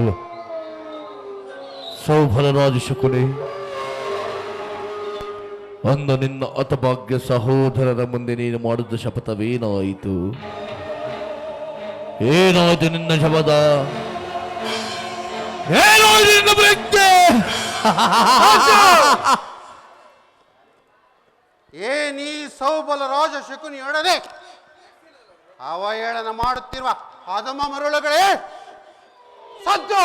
Hello ಸೌಭರರಾಜ Shakuni, ಅಂದು ನಿನ್ನ ಅತಭಾಗ್ಯ ಸಹೋದರರ ಮುಂದೆ ನೀನು ಮಾಡಿದ ಶಪಥವೇನಾಯಿತು? ಏನಾಯ್ತು ನಿನ್ನ ಶಪಥ? ಏನಾಯ್ತು ನಿನ್ನ ಪ್ರಜ್ಞೆ? ಏನೀ ಸೌಬಲ ರಾಜ ಶಕುನಿಯೊಡನೆ ಅವಹೇಳನ ಮಾಡುತ್ತಿರುವ ಅಧಮ ಮರುಳುಗಳೇ ಸದ್ದು!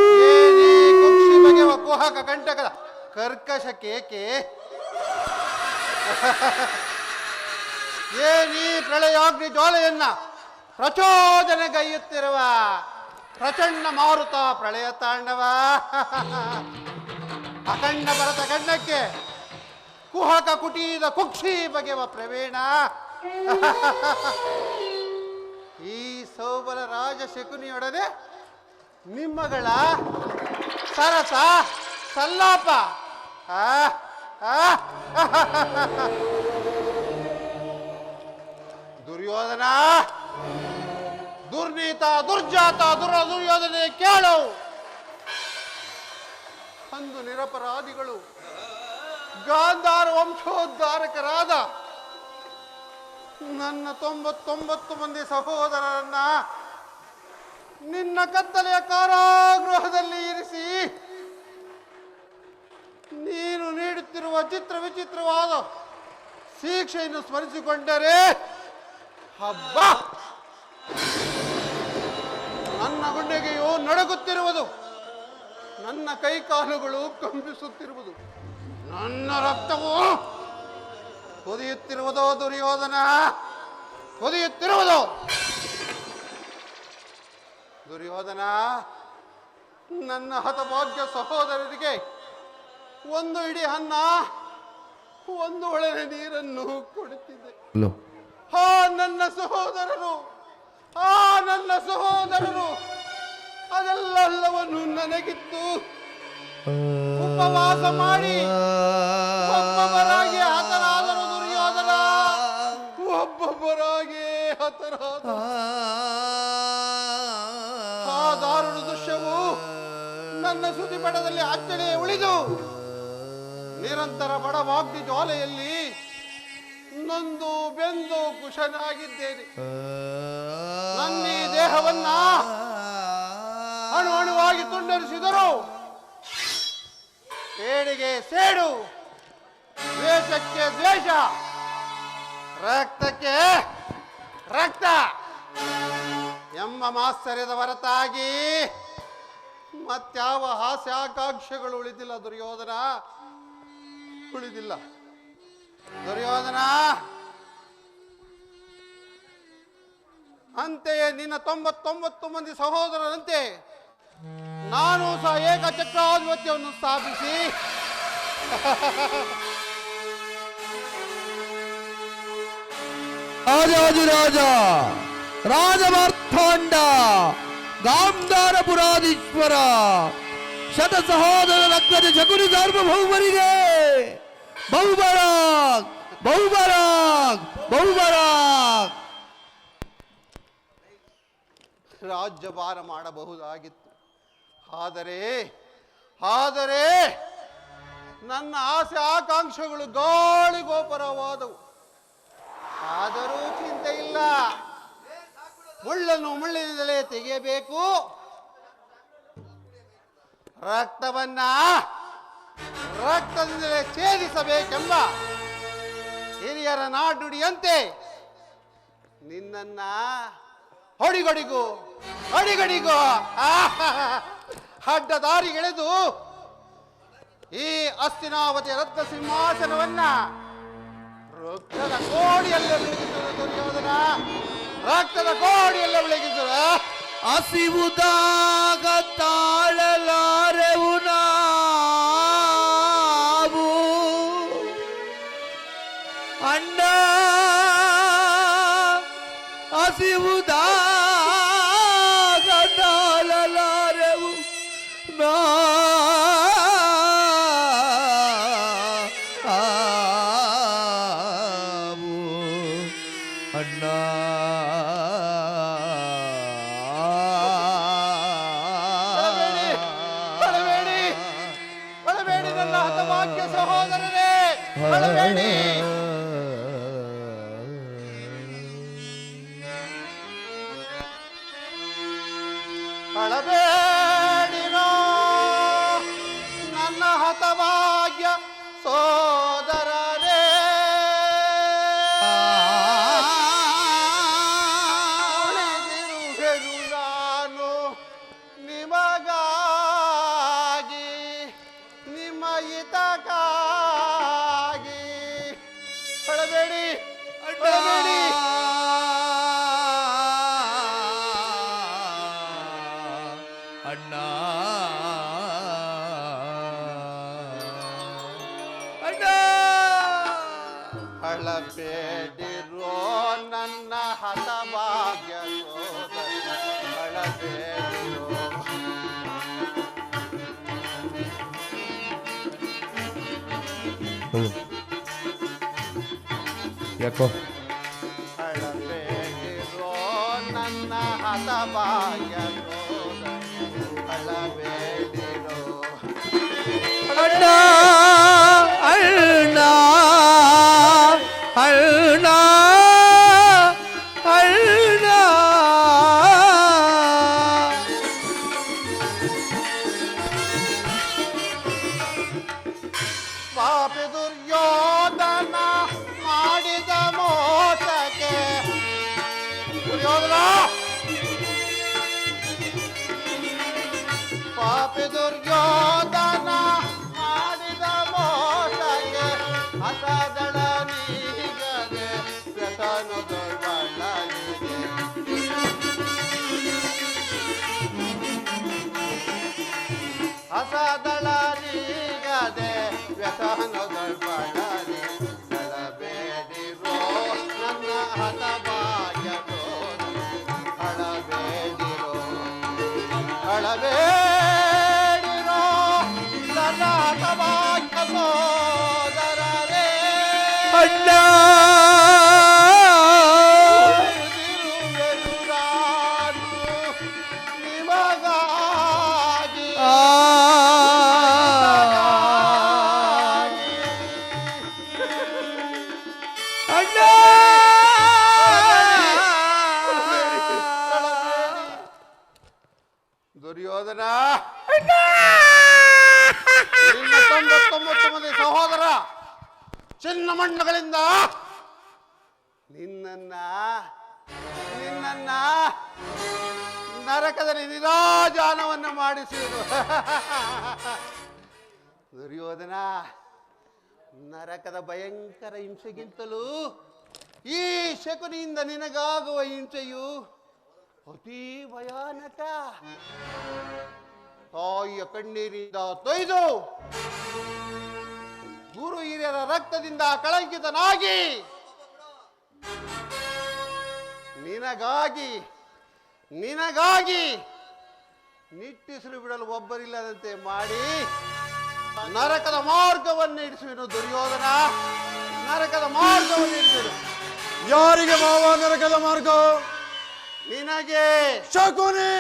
ಏನೀ ಕುಕ್ಷಿ ಬಗೆವ ಕುಹಕ ಕಂಟಕದ ಕರ್ಕಶ ಕೇಕೆ? ಏನೀ ಪ್ರಳಯಾಗ್ನಿ ಜ್ವಾಲೆಯನ್ನ ಪ್ರಚೋದನೆಗೈಯುತ್ತಿರುವ ಪ್ರಚಂಡ ಮಾರುತ ಪ್ರಳಯ ತಾಂಡವ? ಅಖಂಡ ಭರತ ಗಂಡಕ್ಕೆ ಕುಹಕ ಕುಟೀದ ಕುಕ್ಷಿ ಬಗೆವ ಪ್ರವೀಣ? ಈ ಸೌಬಲ ರಾಜ ಶಕುನಿಯೊಡನೆ ನಿಮ್ಮಗಳ ಸರಸ ಸಲ್ಲಾಪ ದುರ್ಯೋಧನ, ದುರ್ನೀತ, ದುರ್ಜಾತ, ದುರ್ಯೋಧನೆ ಕೇಳು. ಅಂದು ನಿರಪರಾಧಿಗಳು ಗಾಂಧಾರ ವಂಶೋದ್ಧಾರಕರಾದ ನನ್ನ 99 ಮಂದಿ ಸಹೋದರರನ್ನ ನಿನ್ನ ಕತ್ತಲೆಯ ಕಾರಾಗೃಹದಲ್ಲಿ ಇರಿಸಿ ನೀನು ನೀಡುತ್ತಿರುವ ಚಿತ್ರ ವಿಚಿತ್ರವಾದ ಶಿಕ್ಷೆಯನ್ನು ಸ್ಮರಿಸಿಕೊಂಡರೆ ಹಬ್ಬ ನನ್ನ ಗುಂಡೆಗೆಯೂ ನಡುಗುತ್ತಿರುವುದು, ನನ್ನ ಕೈಕಾಲುಗಳು ಕಂಪಿಸುತ್ತಿರುವುದು, ನನ್ನ ರಕ್ತವು ಕುದಿಯುತ್ತಿರುವುದೋ ದುರ್ಯೋಧನ, ಕುದಿಯುತ್ತಿರುವುದು. ದುರ್ಯೋಧನ, ನನ್ನ ಹತಭಾಗ್ಯ ಸಹೋದರರಿಗೆ ಒಂದು ಇಡೀ ಅನ್ನ, ಒಂದು ಒಳನೆ ನೀರನ್ನು ಕೊಡುತ್ತಿದ್ದೆ. ಆ ನನ್ನ ಸಹೋದರರು, ನನ್ನ ಸಹೋದರರು ಅದೆಲ್ಲವನ್ನು ನನಗಿತ್ತು ಉಪವಾಸ ಮಾಡಿ ಒಬ್ಬೊಬ್ಬರಾಗಿ ಹತರಾದರು ದುರ್ಯೋಧನ, ಒಬ್ಬೊಬ್ಬರಾಗಿ ಹತರಾದರು. ಆ ದಾರುಣ ದೃಶ್ಯವು ನನ್ನ ಸುದಿಪಟದಲ್ಲಿ ಅಚ್ಚಳಿಯೇ ಉಳಿದು ನಿರಂತರ ಬಡವಾಗ್ನಿ ಜ್ವಾಲೆಯಲ್ಲಿ ನೊಂದು ಬೆಂದು ಕುಶನಾಗಿದ್ದೇನೆ. ನನ್ನ ಈ ದೇಹವನ್ನ ಅಣು ಅಣುವಾಗಿ ತುಂಡರಿಸಿದರು. ಸೇಡಿಗೆ ಸೇಡು, ದ್ವೇಷಕ್ಕೆ ದ್ವೇಷ, ರಕ್ತಕ್ಕೆ ರಕ್ತ ಎಂಬ ಮಾತ್ಸರ್ಯದ ಹೊರತಾಗಿ ಮತ್ಯಾವ ಹಾಸ್ಯಾಕಾಂಕ್ಷೆಗಳು ಉಳಿದಿಲ್ಲ ದುರ್ಯೋಧನ, ಉಳಿದಿಲ್ಲ. ದುರ್ಯೋಧನ, ಅಂತೆಯೇ ನಿನ್ನ 99 ಮಂದಿ ಸಹೋದರರಂತೆ ನಾನು ಸಹ ಏಕಚಕ್ರಾಧಿಪತ್ಯವನ್ನು ಸ್ಥಾಪಿಸಿ ರಾಜಾಧಿರಾಜ ರಾಜಮಾರ್ಥಾಂಡ ಗಾಂಧಾರಪುರಾಧೀಶ್ವರ ಶತ ಸಹೋದರ ರಕ್ತದ ಶಕುನಿ ಸಾರ್ವಭೌಮರಿಗೆ ಬಹುಬರಾಕ್ ಬಹುಬರಾಕ್ ಬಹುಬರಾಕ್. ರಾಜ್ಯಭಾರ ಮಾಡಬಹುದಾಗಿತ್ತು, ಆದರೆ ನನ್ನ ಆಸೆ ಆಕಾಂಕ್ಷೆಗಳು ಗಾಳಿಗೋಪರವಾದವು. ಆದರೂ ಚಿಂತೆ ಇಲ್ಲ, ಮುಳ್ಳನ್ನು ಮುಳ್ಳಿನಿಂದಲೇ ತೆಗೆಯಬೇಕು, ರಕ್ತವನ್ನ ರಕ್ತದಿಂದಲೇ ಛೇದಿಸಬೇಕೆಂಬ ಹಿರಿಯರ ನಾಡುಡಿಯಂತೆ ನಿನ್ನನ್ನ ಹೊಡಿಗಡಿಗೂ ಅಡ್ಡ ದಾರಿಗೆಳೆದು ಈ ಹಸ್ತಿನಾವತಿ ರತ್ನ ಸಿಂಹಾಸನವನ್ನ ರಕ್ತದ ಕೋಡಿಯಲ್ಲೇ ಬೆಳಗಿಸುವ ದುರ್ಯೋಧನ, ರಕ್ತದ ಕೋಡಿಯಲ್ಲೇ ಬೆಳಗಿಸುವ. ಹಸಿವುದಾಗ ತಾಳಲಾರೆವು ನಾವು ಅಣ್ಣ, ಹಸಿವುದಾಗ ತಾಳಲಾರೆವು ನಾವು ಅಣ್ಣ. ಅಳಬೇಡಿರೋ ನನ್ನ ಹತಭಾಗ್ಯ ಸೋದರರೇ. ಉಳಿದಿರುವೆನು ನಾನು ನಿಮಗಾಗಿ, ನಿಮ್ಮ ಹಿತಕ್ಕಾಗಿ. ಅಳಬೇಡಿ, ಅಳಬೇಡಿ. ಅಣ್ಣ ಅಣ್ಣ ಅಳಬೇಡಿರೋ ನನ್ನ ಹತಭಾಗ್ಯ ಸೋದರ, ಅಳಬೇಡಿರೋ. ಯಾಕೋ ಅಳಬೇಡಿರೋ ನನ್ನ ಹತಭಾಗ್ಯ ಸೋದರ, ಅಳಬೇಡಿರೋ. ಅಣ್ಣ ಅಣ್ಣ ಅಣ್ಣ ಅಣ್ಣ ಪಾಪಿ ದುರ್ಯೋಧನ ಮಾಡಿದ ಮೋಸಕ್ಕೆ, ದುರ್ಯೋಧನ ಪಾಪಿ ದುರ್ಯೋಧನ ಮಾಡಿದ ಮೋಸಕ್ಕೆ ಹಸದಳ ನೀಗದೆ ವ್ಯಸನು ದುರ್ಬಲನಿಗೆ. ಹಸದಳ ನೀಗದೆ ವ್ಯಸನು ದುರ್ಬಲನಿಗೆ. ಅಳಬೇಡಿರೋ ನನ್ನ ಹತಭಾಗ್ಯ ಸೋದರ, ಅಳಬೇಡಿರೋ. ಅಳಬೇಡಿರೋ ನನ್ನ ಹತಭಾಗ್ಯ ಸೋದರರೇ. ಅಣ್ಣ ಉಳಿದಿರುವೆನು ನಾನು ನಿಮಗಾಗಿ, ಅಣ್ಣ ದುರ್ಯೋಧನ, ನಿನ್ನ 99 ಮಂದಿ ಸಹೋದರ ಚಿನ್ನ ಮಣ್ಣುಗಳಿಂದ ನಿನ್ನನ್ನ ನರಕದಲ್ಲಿ ನಿರಾಜಾನವನ್ನು ಮಾಡಿಸುವುದು. ದುರ್ಯೋಧನ, ನರಕದ ಭಯಂಕರ ಹಿಂಸೆಗಿಂತಲೂ ಈ ಶಕುನಿಯಿಂದ ನಿನಗಾಗುವ ಹಿಂಸೆಯು ಅತೀ ಭಯಾನಕ. ತಾಯಿಯ ಕಣ್ಣೀರಿನಿಂದ ತೊಯ್ದು ಗುರು ಹಿರಿಯರ ರಕ್ತದಿಂದ ಕಳಂಕಿತನಾಗಿ ನಿನಗಾಗಿ ನಿಟ್ಟಿಸಲು ಬಿಡಲು ಒಬ್ಬರಿಲ್ಲದಂತೆ ಮಾಡಿ ನರಕದ ಮಾರ್ಗವನ್ನು ಇಡಿಸುವೆನು. ದುರ್ಯೋಧನ, ನರಕದ ಮಾರ್ಗವನ್ನು ಇಡಿಸುವೆನು. ಯಾರಿಗೆ ಮಾವ ನರಕದ ಮಾರ್ಗ? ನಿನಗೆ ಶಕುನಿ.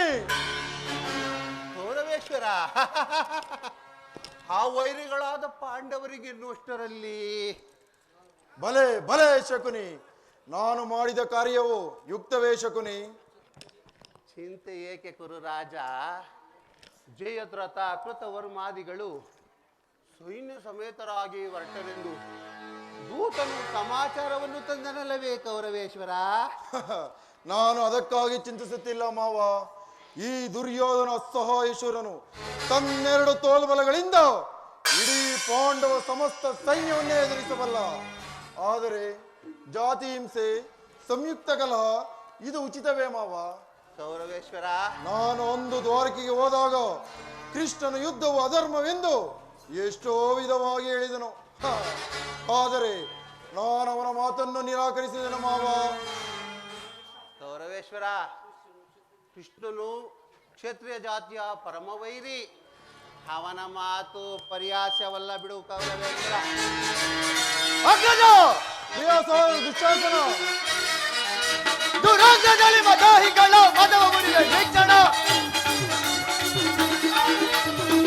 ಗೌರವೇಶ್ವರ, ಆ ವೈರಿಗಳಾದ ಪಾಂಡವರಿಗೆ ಎನ್ನುವಷ್ಟರಲ್ಲಿ ಭಲೆ ಭಲೆ ಶಕುನಿ, ನಾನು ಮಾಡಿದ ಕಾರ್ಯವು ಯುಕ್ತವೇ ಶಕುನಿ. ಚಿಂತೆ ಏಕೆ ಕುರುರಾಜ? ಜಯದ್ರಥ ಕೃತವರ್ಮಾದಿಗಳು ಸೈನ್ಯ ಸಮೇತರಾಗಿ ಹೊರಟರೆಂದು ದೂತನು ಸಮಾಚಾರವನ್ನು ತಂದನಲ್ಲವೇ ಕೌರವೇಶ್ವರ? ನಾನು ಅದಕ್ಕಾಗಿ ಚಿಂತಿಸುತ್ತಿಲ್ಲ ಮಾವ. ಈ ದುರ್ಯೋಧನ ಸಹಾಯೇಶ್ವರನು ತನ್ನೆರಡು ತೋಳ್ಬಲಗಳಿಂದ ಇಡೀ ಪಾಂಡವ ಸಮಸ್ತ ಸೈನ್ಯವನ್ನೇ ಎದುರಿಸಬಲ್ಲ. ಆದರೆ ಜಾತಿ ಹಿಂಸೆ, ಸಂಯುಕ್ತ ಕಲಹ ಇದು ಉಚಿತವೇ ಮಾವ? ಕೌರವೇಶ್ವರ, ನಾನು ಒಂದು ದ್ವಾರಕೆಗೆ ಹೋದಾಗ ಕೃಷ್ಣನ ಯುದ್ಧವು ಅಧರ್ಮವೆಂದು ಎಷ್ಟೋ ವಿಧವಾಗಿ ಹೇಳಿದನು. ಆದರೆ ನಾನು ಅವನ ಮಾತನ್ನು ನಿರಾಕರಿಸಿದನು ಮಾವ. ಕೌರವೇಶ್ವರ, ಕೃಷ್ಣನು ಕ್ಷತ್ರಿಯ ಜಾತಿಯ ಪರಮವೈರಿ. ಅವನ ಮಾತು ಪರಿಹಾಸ್ಯವಲ್ಲ ಬಿಡು ಕೌರವೇಶ್ವರ. ದುಶ್ಯಾಸನ ದುರಂಗದಲ್ಲಿ ಮದಾಹಿಗಳ ಮದವ ಮುರಿದ ವೀಕ್ಷಣ,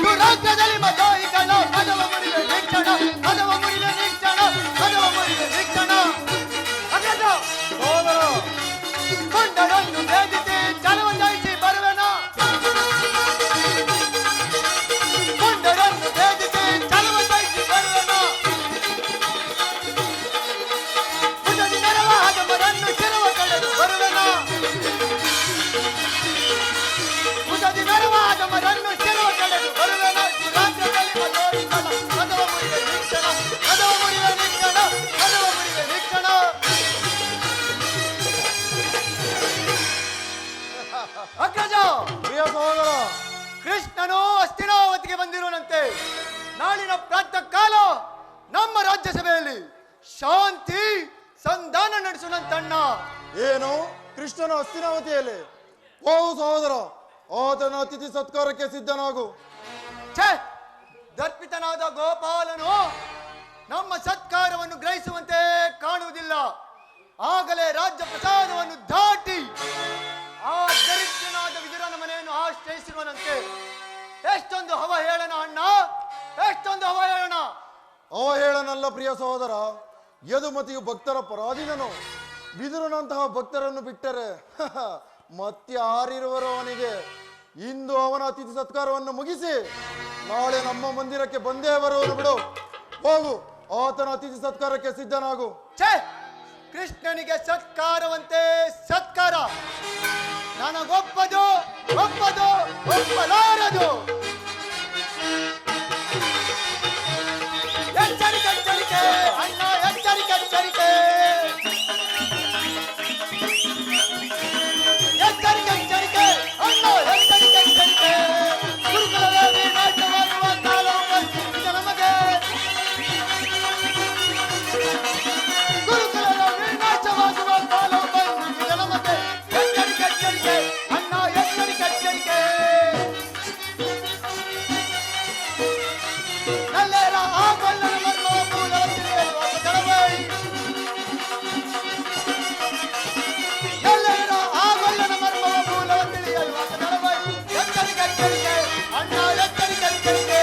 ದುರಂಗದಲ್ಲಿ ಮದಾಹಿಗಳ ಮದವ ಮುರಿದ ವೀಕ್ಷಣ, ಮದವ ಮುರಿದ ವೀಕ್ಷಣ, ಮದವ ಮುರಿದ ವೀಕ್ಷಣ. ಅಗ್ರಜ ಸೋದರ ಕೊಂಡರನ್ನು ಭೇದಿಸಿ ಜಲವ ಜಯಿಸಿ ಬರುವೆನ. ಪ್ರಾತಃ ಕಾಲ ನಮ್ಮ ರಾಜ್ಯಸಭೆಯಲ್ಲಿ ಶಾಂತಿ ಸಂಧಾನ ನಡೆಸುವಂತಣ್ಣ. ಏನು ಕೃಷ್ಣನ ಹಸ್ತಿನಾವತಿಯಲ್ಲಿ? ಹೋಗು ಸಹೋದರ, ಆತನ ಅತಿಥಿ ಸತ್ಕಾರಕ್ಕೆ ಸಿದ್ಧನಾಗು. ಛೇ, ದರ್ಪಿತನಾದ ಗೋಪಾಲನು ನಮ್ಮ ಸತ್ಕಾರವನ್ನು ಗ್ರಹಿಸುವಂತೆ ಕಾಣುವುದಿಲ್ಲ. ಆಗಲೇ ರಾಜ್ಯ ಪ್ರಸಾದವನ್ನು ದಾಟಿ ಆ ದರಿದ್ರನಾದ ವಿದುರನ ಮನೆಯನ್ನು ಆಶ್ರಯಿಸಿರುವನಂತೆ. ಎಷ್ಟೊಂದು ಅವಹೇಳನ ಅಣ್ಣ, ಎಷ್ಟೊಂದು ಅವಹೇಳನ. ಅವಹೇಳನಲ್ಲ ಪ್ರಿಯ ಸಹೋದರ, ಯದುಮತಿಯು ಭಕ್ತರ ಪರಾಧೀನನು. ಬಿದುರನಂತಹ ಭಕ್ತರನ್ನು ಬಿಟ್ಟರೆ ಮತ್ಯಾರಿರುವರು ಅವನಿಗೆ? ಇಂದು ಅವನ ಅತಿಥಿ ಸತ್ಕಾರವನ್ನು ಮುಗಿಸಿ ನಾಳೆ ನಮ್ಮ ಮಂದಿರಕ್ಕೆ ಬಂದೇ ಬರುವನು ಬಿಡು. ಹೋಗು, ಆತನ ಅತಿಥಿ ಸತ್ಕಾರಕ್ಕೆ ಸಿದ್ಧನಾಗು. ಛೇ, ಕೃಷ್ಣನಿಗೆ ಸತ್ಕಾರವಂತೆ ಸತ್ಕಾರ ನನಗೊಪ್ಪದು, ಒಪ್ಪದು, ಒಪ್ಪಲಾರದು. ಎಚ್ಚರಿಕೆ, ಎಚ್ಚರಿಕೆ ಅಣ್ಣ, ಎಚ್ಚರಿಕೆ, ಎಚ್ಚರಿಕೆ. ಎಚ್ಚರಿಕೆ, ಎಚ್ಚರಿಕೆ ಅಣ್ಣ, ಎಚ್ಚರಿಕೆ, ಎಚ್ಚರಿಕೆ. ಗುರುಕುಲದಲ್ಲಿ ನಾಟ್ಯವಾಗುವ ಕಾಲ ಬಂದಿದೆ ನಮಗೆ. ಗುರುಕುಲದಲ್ಲಿ ನಾಟ್ಯವಾಗುವ ಕಾಲ ಬಂದಿದೆ ನಮಗೆ. ಎಚ್ಚರಿಕೆ, ಎಚ್ಚರಿಕೆ ಅಣ್ಣ, ಎಚ್ಚರಿಕೆ, ಎಚ್ಚರಿಕೆ. ನಲ್ಲೆರ ಆ ಬಣ್ಣದ ಮರ್ಮವ ಮೂಲವನ್ನು ಹೇಳುವ ಕಳವೈ. ಎಲ್ಲರ ಆ ಬಣ್ಣದ ಮರ್ಮವ ಮೂಲವನ್ನು ತಿಳಿಯುವ ಕಳವೈ. ಎಚ್ಚರಿಕೆ, ಎಚ್ಚರಿಕೆ ಅಣ್ಣ, ಎಚ್ಚರಿಕೆ, ಎಚ್ಚರಿಕೆ.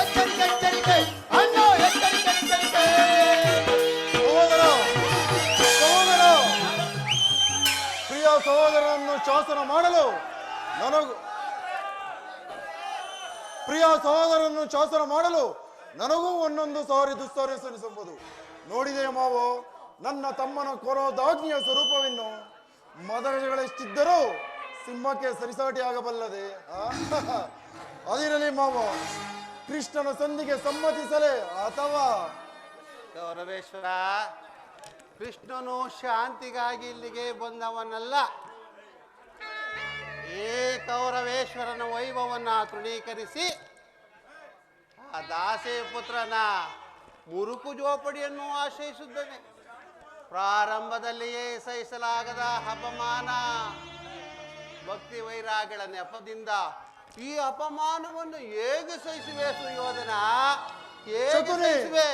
ಎಚ್ಚರಿಕೆ, ಎಚ್ಚರಿಕೆ ಅಣ್ಣ, ಎಚ್ಚರಿಕೆ, ಎಚ್ಚರಿಕೆ. ಸಹೋದರ, ಸಹೋದರ, ಪ್ರಿಯ ಸಹೋದರನನ್ನು ಶಾಸನ ಮಾಡಲು ನನಗೂ ಒಂದೊಂದು ಸಾರಿ ದುಸ್ಸಾರಿ ಸಲ್ಲಿಸಬಹುದು. ನೋಡಿದೆ ಮಾವೋ, ನನ್ನ ತಮ್ಮನ ಕೊರೋದಾಗ್ನಿಯ ಸ್ವರೂಪವನ್ನು ಮದಗಳೆಷ್ಟಿದ್ದರೂ ಸಿಂಹಕ್ಕೆ ಸರಿಸಾಟಿ ಆಗಬಲ್ಲದೆ. ಅದಿರಲಿ ಮಾವ, ಕೃಷ್ಣನ ಸಂಧಿಗೆ ಸಮ್ಮತಿಸಲೇ ಅಥವಾ? ಗೌರವೇಶ್ವರ, ಕೃಷ್ಣನು ಶಾಂತಿಗಾಗಿ ಇಲ್ಲಿಗೆ ಬಂದವನಲ್ಲ. ಈ ಕೌರವೇಶ್ವರನ ವೈಭವನ್ನ ತೃಣೀಕರಿಸಿ ಆ ದಾಸೆ ಪುತ್ರನ ಮುರುಕು ಜೋಪಡಿಯನ್ನು ಆಶ್ರಯಿಸಿದ್ದಾನೆ. ಪ್ರಾರಂಭದಲ್ಲಿಯೇ ಸಹಿಸಲಾಗದ ಅಪಮಾನ, ಭಕ್ತಿ ವೈರಾಗ್ಯಗಳ ನೆಪದಿಂದ ಈ ಅಪಮಾನವನ್ನು ಹೇಗೆ ಸಹಿಸುವೆ ಸುಯೋಧನ? ಹೇಗೆ ಶಕುನಿ, ಸಹಿಸುವೆ?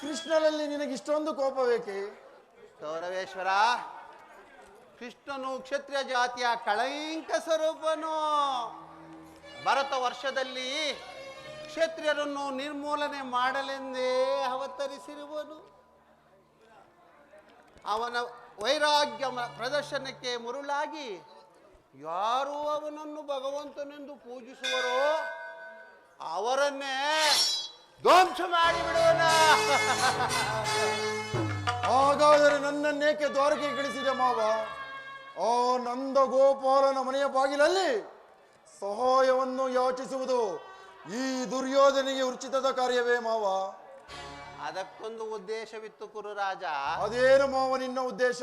ಕೃಷ್ಣನಲ್ಲಿ ನಿನಗೆ ಇಷ್ಟೊಂದು ಕೋಪ ಬೇಕೆ? ಗೌರವೇಶ್ವರ, ಕೃಷ್ಣನು ಕ್ಷತ್ರಿಯ ಜಾತಿಯ ಕಳಂಕ ಸ್ವರೂಪನು. ಭರತ ವರ್ಷದಲ್ಲಿ ಕ್ಷತ್ರಿಯರನ್ನು ನಿರ್ಮೂಲನೆ ಮಾಡಲೆಂದೇ ಅವತರಿಸಿರುವನು. ಅವನ ವೈರಾಗ್ಯ ಪ್ರದರ್ಶನಕ್ಕೆ ಮುರುಳಾಗಿ ಯಾರು ಅವನನ್ನು ಭಗವಂತನೆಂದು ಪೂಜಿಸುವರೋ ಅವರನ್ನೇ ಧ್ವಂಸ ಮಾಡಿಬಿಡೋಣ. ಹಾಗಾದರೆ ನನ್ನನ್ನೇಕೆ ದ್ವಾರಕೆಗೆ ಕಳಿಸಿದೆ ಮಾವ? ಆ ನಂದ ಗೋಪಾಲನ ಮನೆಯ ಬಾಗಿಲಲ್ಲಿ ಸಹಾಯವನ್ನು ಯಾಚಿಸುವುದು ಈ ದುರ್ಯೋಧನಿಗೆ ಉಚಿತದ ಕಾರ್ಯವೇ ಮಾವ? ಅದಕ್ಕೊಂದು ಉದ್ದೇಶವಿತ್ತು ಕುರುರಾಜ. ಅದೇನು ಮಾವ ನಿನ್ನ ಉದ್ದೇಶ?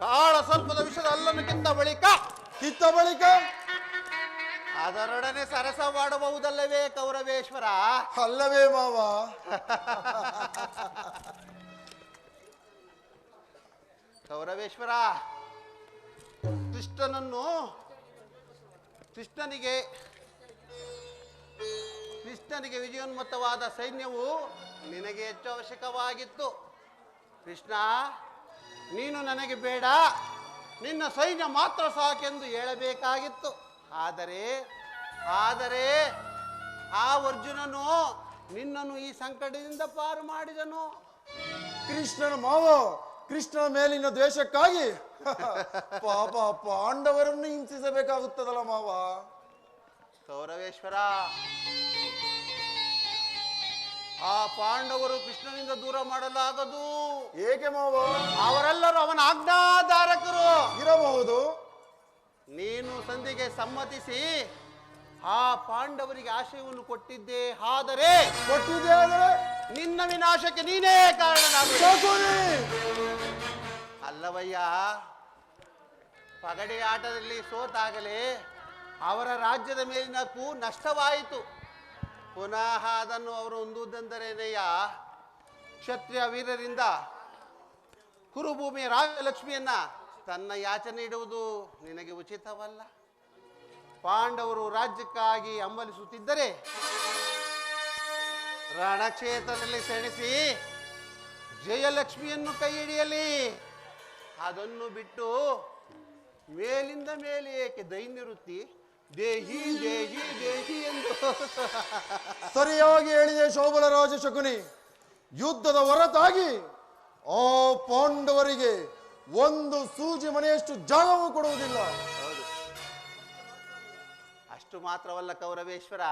ಕಾಳ ಸ್ವಲ್ಪದ ವಿಷದ ಅಲ್ಲನ್ನು ಕಿತ್ತ ಬಳಿಕ ಅದರೊಡನೆ ಸರಸವಾಡಬಹುದಲ್ಲವೇ ಕೌರವೇಶ್ವರ? ಅಲ್ಲವೇ ಮಾವ? ಕೌರವೇಶ್ವರ, ಕೃಷ್ಣನಿಗೆ ವಿಜಯೋನ್ಮತ್ತವಾದ ಸೈನ್ಯವು ನಿನಗೆ ಹೆಚ್ಚು ಅವಶ್ಯಕವಾಗಿತ್ತು. ಕೃಷ್ಣ, ನೀನು ನನಗೆ ಬೇಡ, ನಿನ್ನ ಸೈನ್ಯ ಮಾತ್ರ ಸಾಕೆಂದು ಹೇಳಬೇಕಾಗಿತ್ತು. ಆದರೆ ಆ ಅರ್ಜುನನು ನಿನ್ನನ್ನು ಈ ಸಂಕಟದಿಂದ ಪಾರು ಮಾಡಿದನು. ಕೃಷ್ಣನ ಮಾವ, ಕೃಷ್ಣನ ಮೇಲಿನ ದ್ವೇಷಕ್ಕಾಗಿ ಪಾಪ ಪಾಂಡವರನ್ನು ಹಿಂಸಿಸಬೇಕಾಗುತ್ತದಲ್ಲ ಮಾವ? ಕೌರವೇಶ್ವರ, ಆ ಪಾಂಡವರು ಕೃಷ್ಣನಿಂದ ದೂರ ಮಾಡಲಾಗದು. ಏಕೆ ಮಾವ? ಅವರೆಲ್ಲರೂ ಅವನ ಆಜ್ಞಾಧಾರಕರು ಇರಬಹುದು. ನೀನು ಸಂಧಿಗೆ ಸಮ್ಮತಿಸಿ ಆ ಪಾಂಡವರಿಗೆ ಆಶಯವನ್ನು ಕೊಟ್ಟಿದ್ದೆ. ಆದರೆ ನಿನ್ನ ವಿನಾಶಕ್ಕೆ ನೀನೇ ಕಾರಣನಾಗ. ಅಲ್ಲವಯ್ಯ, ಪಗಡೆ ಆಟದಲ್ಲಿ ಸೋತಾಗಲೇ ಅವರ ರಾಜ್ಯದ ಮೇಲಿನ ನಷ್ಟವಾಯಿತು. ಪುನಃ ಅದನ್ನು ಅವರು ಹೊಂದುವುದೆಂದರೇನೆಯ ಕ್ಷತ್ರಿಯ ವೀರರಿಂದ ಕುರುಭೂಮಿಯ ರಾಜಲಕ್ಷ್ಮಿಯನ್ನ ತನ್ನ ಯಾಚನೆ ಇಡುವುದು ನಿನಗೆ ಉಚಿತವಲ್ಲ. ಪಾಂಡವರು ರಾಜ್ಯಕ್ಕಾಗಿ ಹಂಬಲಿಸುತ್ತಿದ್ದರೆ ರಣಕ್ಷೇತ್ರದಲ್ಲಿ ಸೆಣಸಿ ಜಯಲಕ್ಷ್ಮಿಯನ್ನು ಕೈ ಹಿಡಿಯಲಿ. ಅದನ್ನು ಬಿಟ್ಟು ಮೇಲಿಂದ ಮೇಲೆ ಏಕೆ ದೈನ್ಯರುತ್ತಿ ದೇಹಿ ದೇಹಿ ದೇಹಿ ಎಂದು ಸರಿಯಾಗಿ ಹೇಳಿದೆ ಶೋಭಲ ರಾಜ ಶಕುನಿ. ಯುದ್ಧದ ಹೊರತಾಗಿ ಆ ಪಾಂಡವರಿಗೆ ಒಂದು ಸೂಜಿ ಮನೆಯಷ್ಟು ಜಾಗವೂ ಕೊಡುವುದಿಲ್ಲ. ಹೌದು, ಅಷ್ಟು ಮಾತ್ರವಲ್ಲ ಕೌರವೇಶ್ವರ,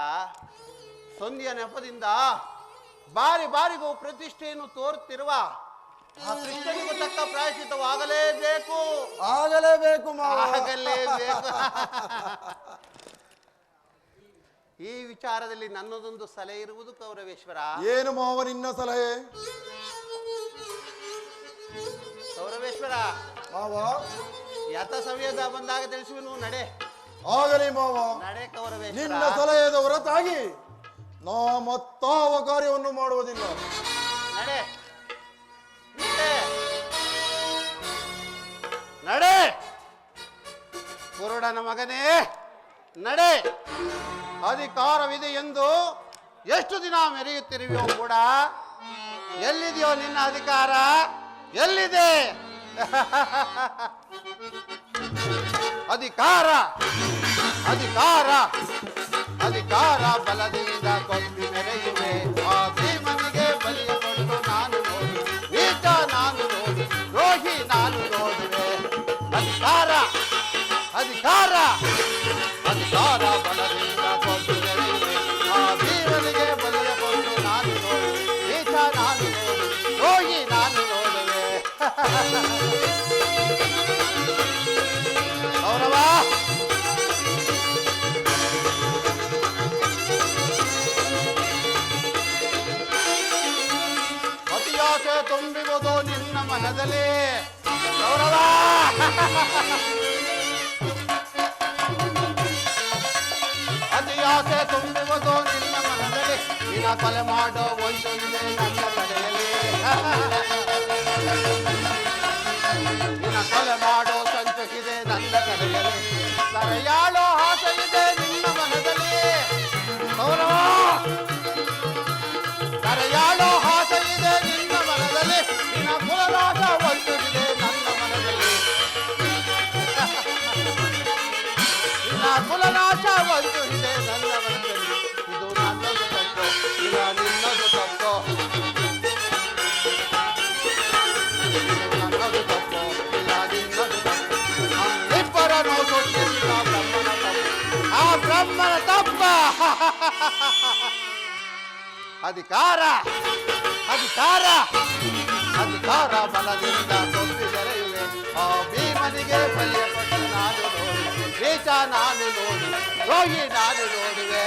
ಸಂಧಿಯ ನೆಪದಿಂದ ಬಾರಿ ಬಾರಿಗೂ ಪ್ರತಿಷ್ಠೆಯನ್ನು ತೋರುತ್ತಿರುವ ಆ ಕೃಷ್ಣನಿಗೂ ತಕ್ಕ ಪ್ರಾಯಶ್ಚಿತವಾಗಲೇಬೇಕು. ಆಗಲೇಬೇಕು ಆಗಲೇಬೇಕು. ಈ ವಿಚಾರದಲ್ಲಿ ನನ್ನದೊಂದು ಸಲಹೆ ಇರುವುದು ಕೌರವೇಶ್ವರ. ಏನು ಮಾವ ನಿನ್ನ ಸಲಹೆ? ಕೌರವೇಶ್ವರ, ಮಾವ ಯಥ ಸಮಯದ ಬಂದಾಗ ತಿಳಿಸುವೆನು. ನಡೆ. ಆಗಲಿ ಮಾವ. ನಡೆ ಕೌರವೇಶ್ವರ. ನಿನ್ನ ಸಲಹೆಯ ಹೊರತಾಗಿ ನಾ ಮತ್ತಾವ ಕಾರ್ಯವನ್ನು ಮಾಡುವುದಿಲ್ಲ. ನಡೆ ನಡೆ ನಡೆ ಕುರುಡನ ಮಗನೇ, ನಡೆ. ಅಧಿಕಾರವಿದೆ ಎಂದು ಎಷ್ಟು ದಿನ ಮೆರೆಯುತ್ತಿರುವೆಯೋ ಕೂಡ, ಎಲ್ಲಿದೆಯೋ ನಿನ್ನ ಅಧಿಕಾರ? ಎಲ್ಲಿದೆ ಅಧಿಕಾರ? ಅಧಿಕಾರ ಅಧಿಕಾರ ಬಲದಿಂದ ಕೊಬ್ಬಿ ಮೆರೆಯುವೆ. ಆ ಭೀಮನಿಗೆ ಬಲಿಯ ಕೊಟ್ಟು ನಾನು ನೋಡಿ, ನೀಚ ನಾನು ನೋಡಿ, ದ್ರೋಹಿ ನಾನು ನೋಡುವೆ. ಅಧಿಕಾರ ಅಧಿಕಾರ ಅಧಿಕಾರ ಬಲದಿಂದ ಕೊಬ್ಬಿ ಮೆರೆಯುವೆ. ಆ ಭೀಮನಿಗೆ ಬಲಿಯ ಕೊಟ್ಟು ನಾನು ನೋಡಿ, ನೀಚ ನಾನು ನೋಡಿ, ದ್ರೋಹಿ ನಾನು ನೋಡುವೆ. ಕೌರವ, ಅತಿಯಾಸೆ ತುಂಬಿರುವುದು ನಿನ್ನ ಮನದಲ್ಲಿ. ಕೌರವ, ಅತಿಯಾಸೆ ತುಂಬಿರುವುದು ನಿನ್ನ ಮನದಲ್ಲಿ. ನಿನ್ನ ಕೊಲೆ ಮಾಡೋ ಒಂದು ಇದೆ ನನ್ನ ತಲೆಯಲ್ಲಿ. ನಿನ್ನ ಕೊಲೆ ಮಾಡೋ ಸಂಚುಕಿದೆ ನನ್ನ ತಲೆಯಲ್ಲಿ. ಸರೆಯಾಳೋ ಆಸೆ ಇದೆ ನಿನ್ನ ಮನದಲ್ಲಿ. ಕೌರವ, ಕರೆಯಾಳೋ ಆಸೆ ಇದೆ ನಿನ್ನ ಮನದಲ್ಲಿ. ನಿನ್ನ ಕುಲನಾಶ ಒಂದಿದೆ ನನ್ನ ಮನದಲ್ಲಿ. ನಿನ್ನ ಕುಲನಾಶ ಒಂದು ಇದೆ ನನ್ನ ಮನದಲ್ಲಿ. ಇದು ನನ್ನದು ತಪ್ಪು, ಇಲ್ಲ ನಿನ್ನದು ತಪ್ಪು. ನನ್ನದು ತಪ್ಪು, ಇಲ್ಲ ನಿನ್ನದು ತಪ್ಪು. ಇಬ್ಬರನ್ನು ಕೊಟ್ಟಿಲ್ಲ ಬ್ರಹ್ಮನ ತಪ್ಪು. ಆ ಬ್ರಹ್ಮನ ತಪ್ಪ. ಅಧಿಕಾರ ಅಧಿಕಾರ ಅಧಿಕಾರ ಬಲದಿಂದ ಕೊಬ್ಬಿ ಬೆರೆಯುವೆ. ಆ ಭೀಮನಿಗೆ ಬಲಿಯ ಕೊಟ್ಟು ನಾನು ನೋಡಿ, ನೀಚ ನಾನು ನೋಡಿ, ದ್ರೋಹಿ ನಾನು ನೋಡುವೆ.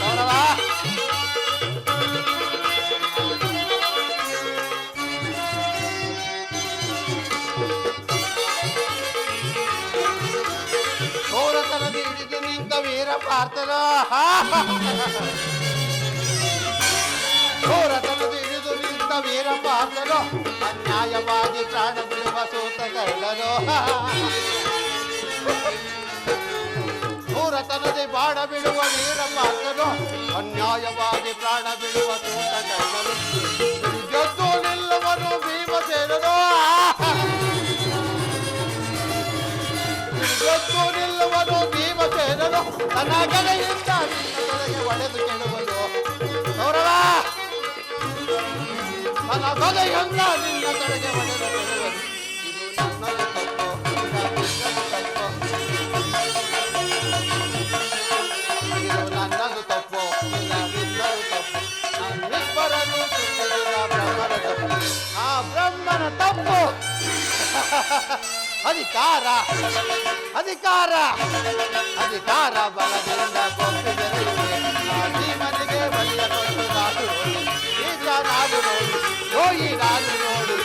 ಕೌರವ, ಘೋರತನದಿ ಹಿಡಿದು ನಿಂತ ವೀರ ಪಾರ್ಥನ, ಘೋರತನದಿ ಹಿಡಿದು ನಿಂತ ವೀರ ಪಾರ್ಥನು, ಅನ್ಯಾಯವಾಗಿ ಪ್ರಾಣ ಬಿಡುವ ಸೂತ ಕಳ್ಳನು. ಘೋರತನದಿ ಬಾಣ ಬಿಡುವ ವೀರ ಪಾರ್ಥನು, ಅನ್ಯಾಯವಾಗಿ ಪ್ರಾಣ ಬಿಡುವ ಸೂತ ಕಳ್ಳನು. ಗೆದ್ದು ನಿಲ್ಲುವನು ಭೀಮಸೇನನು. ಗೆದ್ದು ನಿಲ್ಲುವನು ಭೀಮಸೇನನು. ತನ್ನ ಗದೆಯಿಂದ ನಿನ್ನ ಒಡೆದು ಕೆಡುವುದು. ಕೌರವ, ತನ್ನ ಗದೆಯಿಂದ ನಿನ್ನ ತೊಡೆಗೆ ಒಡೆದು ಕೆಡುವುದು. ಇದು ನನ್ನದು ತಪ್ಪು, ಇದು ನನ್ನದು ತಪ್ಪು, ಇಲ್ಲ ನಿನ್ನದು ತಪ್ಪು. ನಮ್ಮಿಬ್ಬರನ್ನು ಸುತ್ತಿದ ಬ್ರಹ್ಮನ ತಪ್ಪು. ಆ ಬ್ರಹ್ಮನ ತಪ್ಪು. ಅಧಿಕಾರ ಅಧಿಕಾರ ಅಧಿಕಾರ ಬಲದಿಂದ ಕೊಬ್ಬಿ ಬೆರೆಯುವೆ. ಆ ಭೀಮನಿಗೆ ಬಲಿಯ ಕೊಟ್ಟು ನಾನು ನೋಡಿ, ನೀಚ ನಾನು ನೋಡಿ, ದ್ರೋಹಿ ನಾನು ನೋಡಿ,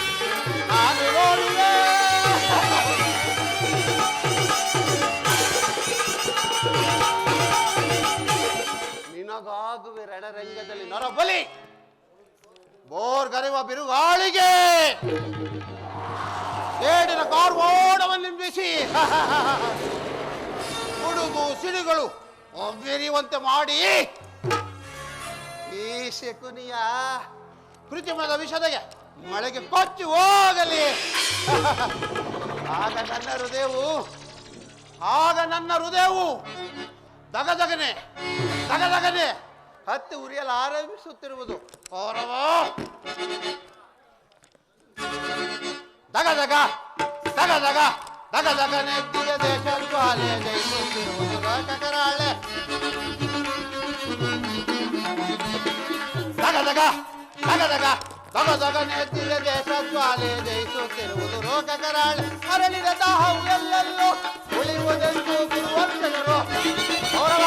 ನರಬಲಿ ಬೋರ್ಗರೆವ ಬಿರುಗಾಳಿಗೆ ಏಡಿನ ಕಾರ್ಮೋಡವನ್ನಿಂಬಿಸಿ ಗುಡುಗು ಸಿಡಿಗಳು ಒಬ್ಬೆರಿಯುವಂತೆ ಮಾಡಿ ಈ ಶಕುನಿಯ ಕೃತಿಮದ ವಿಷದಗೆ ಮಳೆಗೆ ಕೊಚ್ಚಿ ಹೋಗಲಿ. ಆಗ ನನ್ನ ಹೃದಯವು ದಗದಗನೆ ಹತ್ತಿ ಉರಿಯಲು ಆರಂಭಿಸುತ್ತಿರುವುದು. ಕೌರವ ದಗದಗನೆತ್ತಿಗೆ ದೇಶ ಜ್ವಾಲೆ ಜಯಿಸುತ್ತಿರುವುದು ಲೋಕಕರಾಳೆ. ದಗದಗನೆತ್ತಿಗೆ ದೇಶ ಜ್ವಾಲೆ ಜಯಿಸುತ್ತಿರುವುದು ಲೋಕಕರಾಳೆ. ಅರಳಿದ ದಾಹವು ಎಲ್ಲೆಲ್ಲೋ ಉಳಿಯುವುದೆಂದು ಗುರುವಂತರು. ಕೌರವ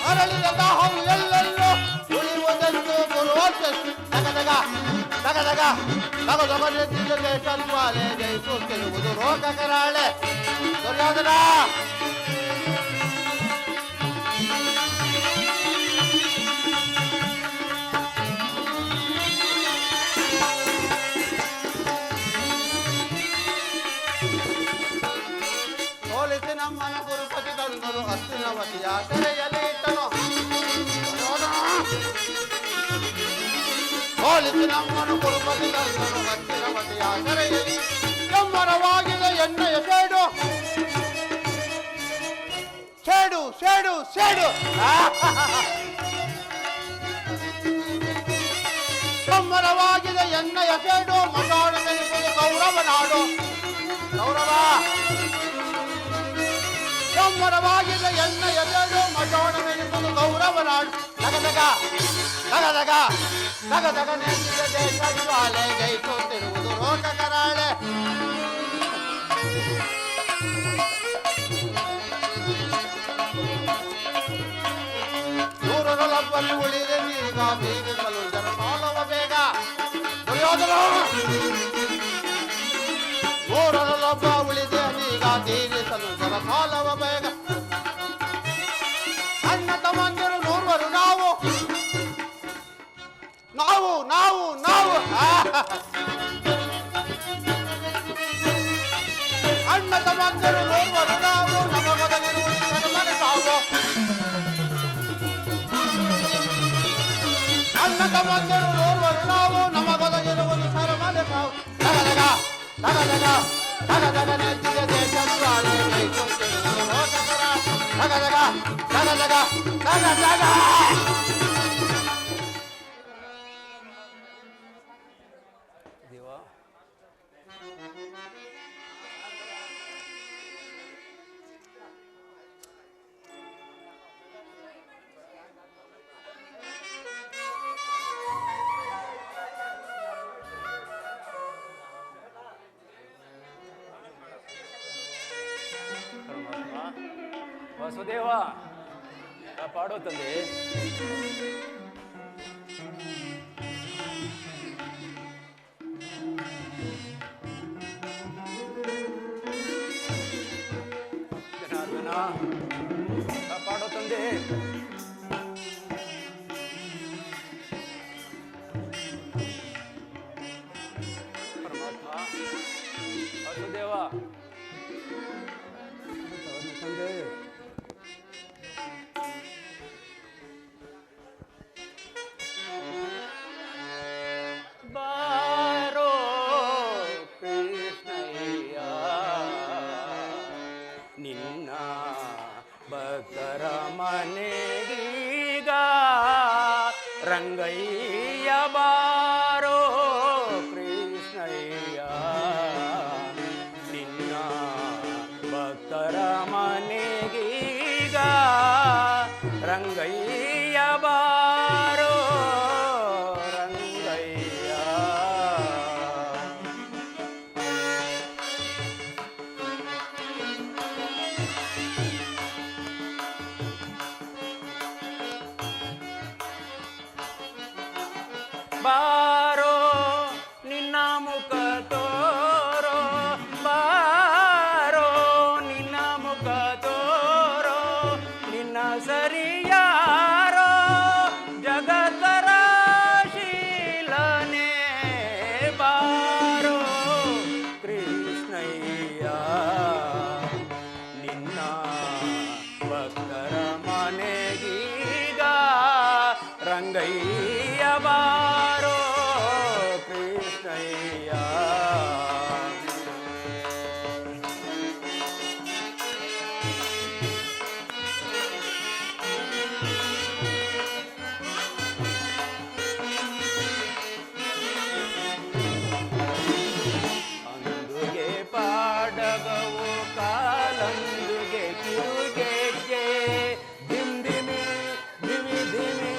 ಅರಳಿದ ದಾಹವು ಎಲ್ಲೆಲ್ಲೋ ಉಳಿಯುವುದೆಂದು ಗುರುವಂತರು. ದಗದಗನೆತ್ತಿಗೆ ದೇಶ ಜ್ವಾಲೆ ಜಯಿಸುತ್ತಿರುವುದು ಲೋಕಕರಾಳೆ. ದುರ್ಯೋಧನ ಸೋಲಿಸಿ ನಮ್ಮನ್ನು ಗುರುಪತಿ ತಂದರು ಹಸ್ತಿನವತಿಯ ಸೆರೆಯಲ್ಲಿ ಇಟ್ಟನು. ಸೋಲಿಸಿ ನಮ್ಮನ್ನು ಗುರುಪತಿ ತಂದರು ಹಸ್ತಿನವತಿಯ ಸೆರೆಯಲ್ಲಿ ಎಮ್ಮರವಾಗಿದೆ ಎಣ್ಣೆಯ ಸೇಡು ಎಮ್ಮರವಾಗಿದೆ ಎಣ್ಣೆಯ ಸೇಡು ಮಗಾಡು ನೆನಪುದು ಕೌರವ ನಾಡು. ಎಮ್ಮರವಾಗಿದೆ ಎಣ್ಣೆಯ ಸೇಡು ಮಗಾಡು ನೆನಪುದು ಕೌರವ ನಾಡು. ದಗದಗ ನೆಂದಿದ ದೇಶ ಜ್ವಾಲೆ ಜಯಿಸುತ್ತಿರುವುದು ಲೋಕಕರಾಳೆ. ನೂರರೊಬ್ಬಲ್ಲಿ ಉಳಿದೆ ನೀಗ ಬೀಗಿಸಲು ಜನ ಸಾಲವ ಬೇಗ. ದುರ್ಯೋಧನ ನೂರರೊಬ್ಬ ಉಳಿದೆ ನೀಗ ತೀರಿಸಲು ಜನ ಸಾಲವ ಬೇಗ. ಅಣ್ಣ ತಮ್ಮಂದಿರು ನೂರ್ವರು ನಾವು ಅಣ್ಣ ತಮ್ಮಂದಿರು ನೂರ್ವರು ನಾವು ನಮಗೊದಗಿರುವುದು ಸನ್ಮನೆ ಸಾವು. ಅಣ್ಣ ತಮ್ಮಂದಿರು ನೂರ್ವರು ನಾವು ನಮಗೊದಗಿರುವುದು ಸನ್ಮನೆ ಸಾವು. ದಗದಗನೆತ್ತಿಗೆ ದೇಶ ಜ್ವಾಲೆ ಜಯಿಸುತ್ತಿರುವುದು ಲೋಕಕರಾಳೆ. ದಗದಗ ವಸುದೇವ ಕಾಪಾಡೋ ತಂದೆ. ಜನಾರ್ದನ ಕಾಪಾಡೋ ತಂದೆ. ಪರಮಾತ್ಮ ವಸುದೇವ ತಂದೆ. ಬಾರೋ ಕೃಷ್ಣಯ್ಯ ನಿನ್ನ ಭಕ್ತರ ಮನೆಗೀಗ ರಂಗಯ್ಯ. ಬಾರೋ ಕೃಷ್ಣಯ್ಯ ನಿನ್ನ ಭಕ್ತರ ಮನೆಗೀಗ ರಂಗಯ್ಯ. ಬಾರೋ ರಂಗಯ್ಯ. ಬಾರೋ ನಿನ್ನ ಮುಖ ತೋರೋ. ಬಾರೋ ನಿನ್ನ ಮುಖ ತೋರೋ. ನಿನ್ನ ಸರಿಯಾರ ರಂಗಯ್ಯ ಬಾರೋ ಕೃಷ್ಣಯ್ಯ. ಅಂದುಗೆ ಪಾಡಗವು ಕಾಲಂದುಗೆ ಕಿರುಗೆಜ್ಜೆ ಧಿಮ್ ಧಿಮಿ ಧಿಮಿ ಧಿಮಿ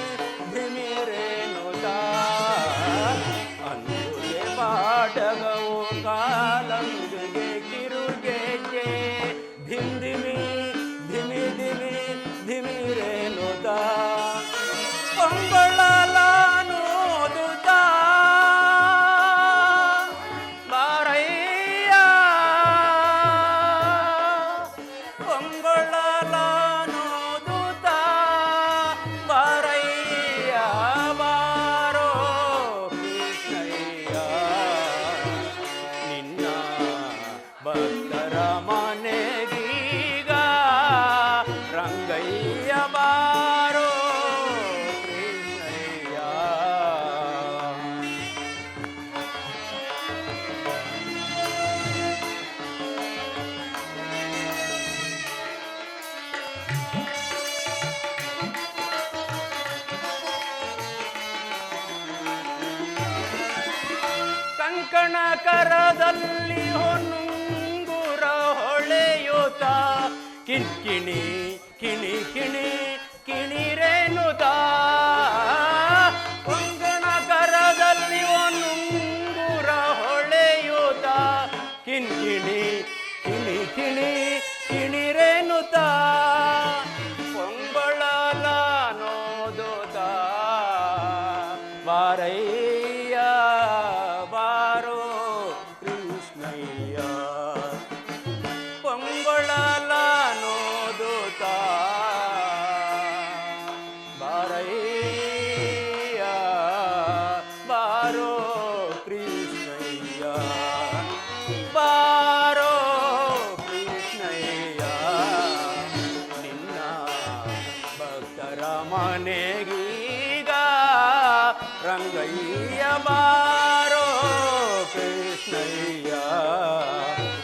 ಧಿಮಿರೇನುತ. ಅಂದುಗೆ ಪಾಡಗವು ಕಾಲಂದುಗೆ ಕಿರುಗೆಜ್ಜೆ ಧಿಮ್ ಧಿಮಿ ಧಿಮಿ ಧಿಮಿ ಧಿಮಿರೇನುತ. ಪಂಗಳಲಾನೋದುತ್ತಾ ಬಾರಯ್ಯ ಪಂಗಳಲಾನೋದುತ್ತಾ ಬಾರಯ್ಯ ಬಾರೋ ಕೃಷ್ಣಯ್ಯ. ನಿನ್ನ ಭಕ್ತರ ಮನೆಗೀಗ ರಂಗಯ್ಯ ಬಾರೋ ಕೃಷ್ಣಯ್ಯ. ಕಂಕಣ ಕರದಲ್ಲಿ ಹೊನ್ನುಂಗುರ ಹೊಳೆಯುತ್ತ ಕಿಣಿ ಕಿಣಿ ಕಿಣಿ ಕಿಣಿರೇನುತ. ಕಂಕಣ ಕರದಲ್ಲಿ ಹೊನ್ನುಂಗುರ ಹೊಳೆಯುತ್ತ ಕಿಣಿ ಕಿಣಿ ಕಿಣಿ ಕಿಣಿರೇನುತ. ಪೊಂಗಳಲಾನೋದುತ್ತ ಬಾರಯ್ಯ ಬಾರೋ ಕೃಷ್ಣಯ್ಯ. ಪೊಂಗಳಲಾನೋದುತ್ತ ಬಾರಯ್ಯ ಬಾರೋ ಕೃಷ್ಣಯ್ಯ. ಬಾರೋ ಕೃಷ್ಣಯ್ಯ. ನಿನ್ನ ಭಕ್ತರ ಮನೆಗೀಗ ರಂಗಯ್ಯ ಬಾರೋ ಕೃಷ್ಣಯ್ಯ.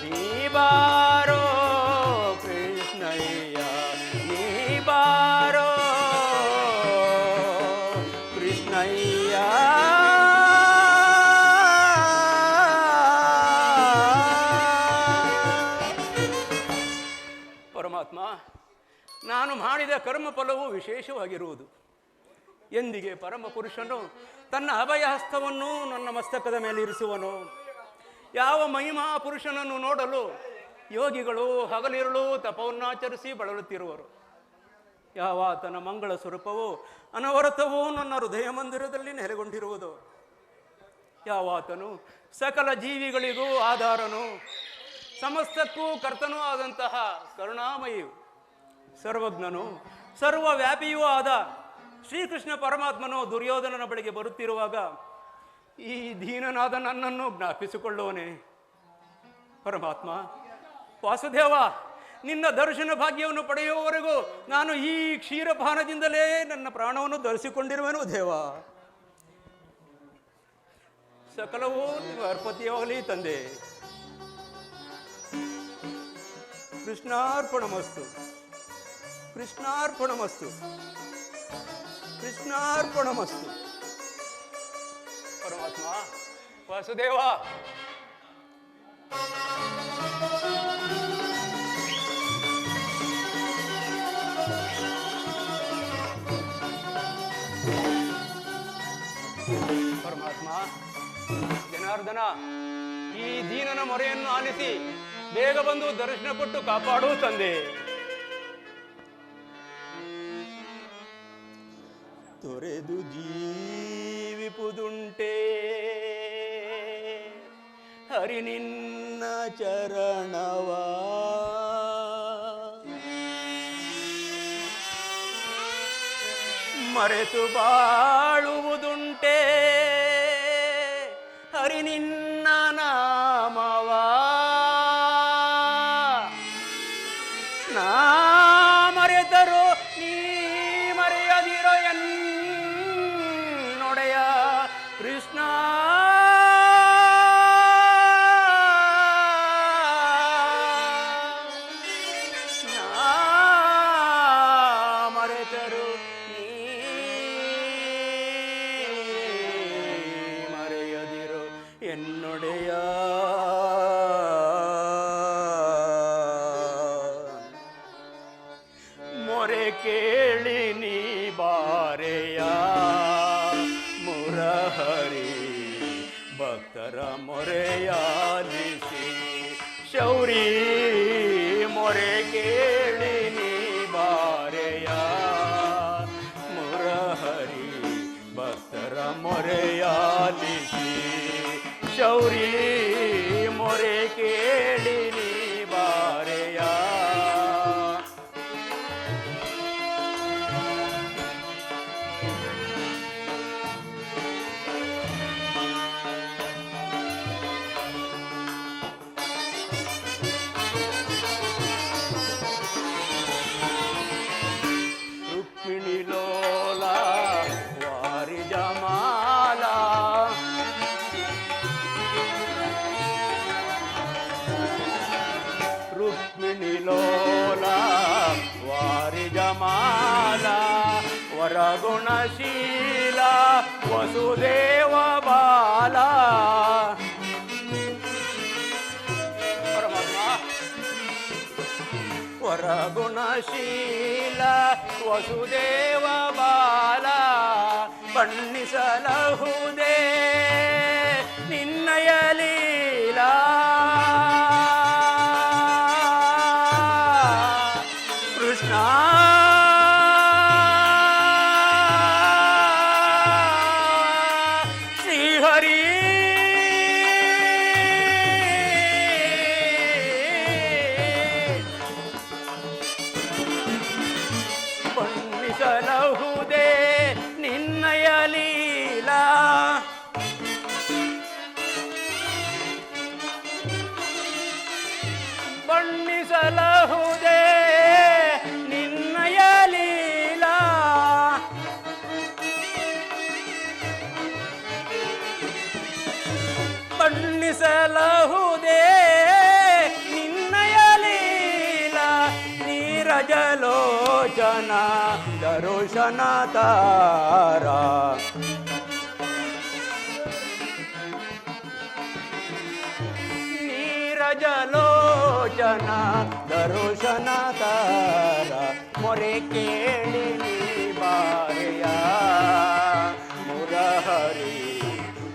ನೀ ಬಾರೋ ಕೃಷ್ಣಯ್ಯ. ನೀ ಬಾರೋ ಕೃಷ್ಣಯ್ಯ. ಪರಮಾತ್ಮ, ನಾನು ಮಾಡಿದ ಕರ್ಮಫಲವು ವಿಶೇಷವಾಗಿರುವುದು. ಎಂದಿಗೆ ಪರಮ ಪುರುಷನು ತನ್ನ ಅಭಯ ಹಸ್ತವನ್ನು ನನ್ನ ಮಸ್ತಕದ ಮೇಲೆ ಇರಿಸುವನು. ಯಾವ ಮಹಿಮಾ ಪುರುಷನನ್ನು ನೋಡಲು ಯೋಗಿಗಳು ಹಗಲಿರುಳು ತಪವನ್ನಾಚರಿಸಿ ಬಳಲುತ್ತಿರುವರು. ಯಾವ ಆತನ ಮಂಗಳ ಸ್ವರೂಪವು ಅನವರತವೂ ನನ್ನ ಹೃದಯ ಮಂದಿರದಲ್ಲಿ ನೆಲೆಗೊಂಡಿರುವುದು. ಯಾವ ಆತನು ಸಕಲ ಜೀವಿಗಳಿಗೂ ಆಧಾರನು, ಸಮಸ್ತಕ್ಕೂ ಕರ್ತನೂ ಆದಂತಹ ಕರುಣಾಮಯಿಯು, ಸರ್ವಜ್ಞನು, ಸರ್ವವ್ಯಾಪಿಯೂ ಆದ ಶ್ರೀಕೃಷ್ಣ ಪರಮಾತ್ಮನು ದುರ್ಯೋಧನನ ಬಳಿಗೆ ಬರುತ್ತಿರುವಾಗ ಈ ದೀನನಾದ ನನ್ನನ್ನು ಜ್ಞಾಪಿಸಿಕೊಳ್ಳುವನೇ. ಪರಮಾತ್ಮ ವಾಸುದೇವ, ನಿನ್ನ ದರ್ಶನ ಭಾಗ್ಯವನ್ನು ಪಡೆಯುವವರೆಗೂ ನಾನು ಈ ಕ್ಷೀರಪಾನದಿಂದಲೇ ನನ್ನ ಪ್ರಾಣವನ್ನು ಧರಿಸಿಕೊಂಡಿರುವೆನು ದೇವ. ಸಕಲವೂ ನೀವು ಅರ್ಪತಿಯಾಗಲಿ ತಂದೆ. ಕೃಷ್ಣಾರ್ಪಣಮಸ್ತು, ಕೃಷ್ಣಾರ್ಪಣಮಸ್ತು, ಕೃಷ್ಣಾರ್ಪಣಮಸ್ತು. ಪರಮಾತ್ಮ ವಾಸುದೇವ, ಪರಮಾತ್ಮ ಜನಾರ್ದನ, ಈ ದೀನನ ಮೊರೆಯನ್ನು ಆಲಿಸಿ ಬೇಗ ಬಂದು ದರ್ಶನ ಕೊಟ್ಟು ಕಾಪಾಡು ತಂದೆ. ತೊರೆದು ಜೀವಿಪುದುಂಟೆ ಹರಿ ನಿನ್ನ ಚರಣವ, ಮರೆತು ಬಾಳುವುದುಂಟೆ ಹರಿ ನಿನ್ನ ನಾಮವ. ನಾ ಮರೆತರು ನೀ ಮರೆಯದಿರೋ ಎನ್ನ ಎನ್ನೊಡೆಯ ಮೊರೆ ಕೇಳಿ ನೀ ಬಾರೆಯ ಮುರಹರಿ ಭಕ್ತರ ಮೊರೆಯಾಲಿಸಿ ಶೌರಿ ಮೊರೆ ಕೇಳಿ ನೀ ಬಾರೆಯ ಮುರಹರಿ ಭಕ್ತರ ಮೊರೆಯಾಲಿಸಿ ಶೌರಿ ಮೊರೆ ಕೇಳಿ ನೀ ಬಾರೆಯ ರುಕ್ಮಿಣಿ ಲೋಲ ವಾರಿ ಜಮಾಲ ರುಕ್ಮಿಣಿ ಲೋಲ ವಾರಿ ಜಮಾಲ ವರಗುಣಶೀಲ ವಸುದೇವ ಬಾಲ ವರಗುಣಶೀಲ ವಸುದೇವ ಬಾಲ ಬಣ್ಣಿಸಲಹುದೇ ನಿನ್ನಯ ಲೀಲಾ ಕೃಷ್ಣ ಶ್ರೀಹರಿ ಬಣ್ಣಿಸಲಹುದೇ ನಿನ್ನಯ ಲೀಲಾ ಬಣ್ಣಿಸಲಹುದೇ ನಿನ್ನಯ ಲೀಲಾ ಬಣ್ಣಿಸಲಹುದೇ ನಿನ್ನಯ ಲೀಲಾ ನೀರಜಲೋಚನ ದರುಶನ ತಾರ ನೀರಜಲೋಚನ ದರುಶನ ತಾರ ಮೊರೆ ಕೇಳಿ ನೀ ಬಾರೆಯ ಮುರಹರಿ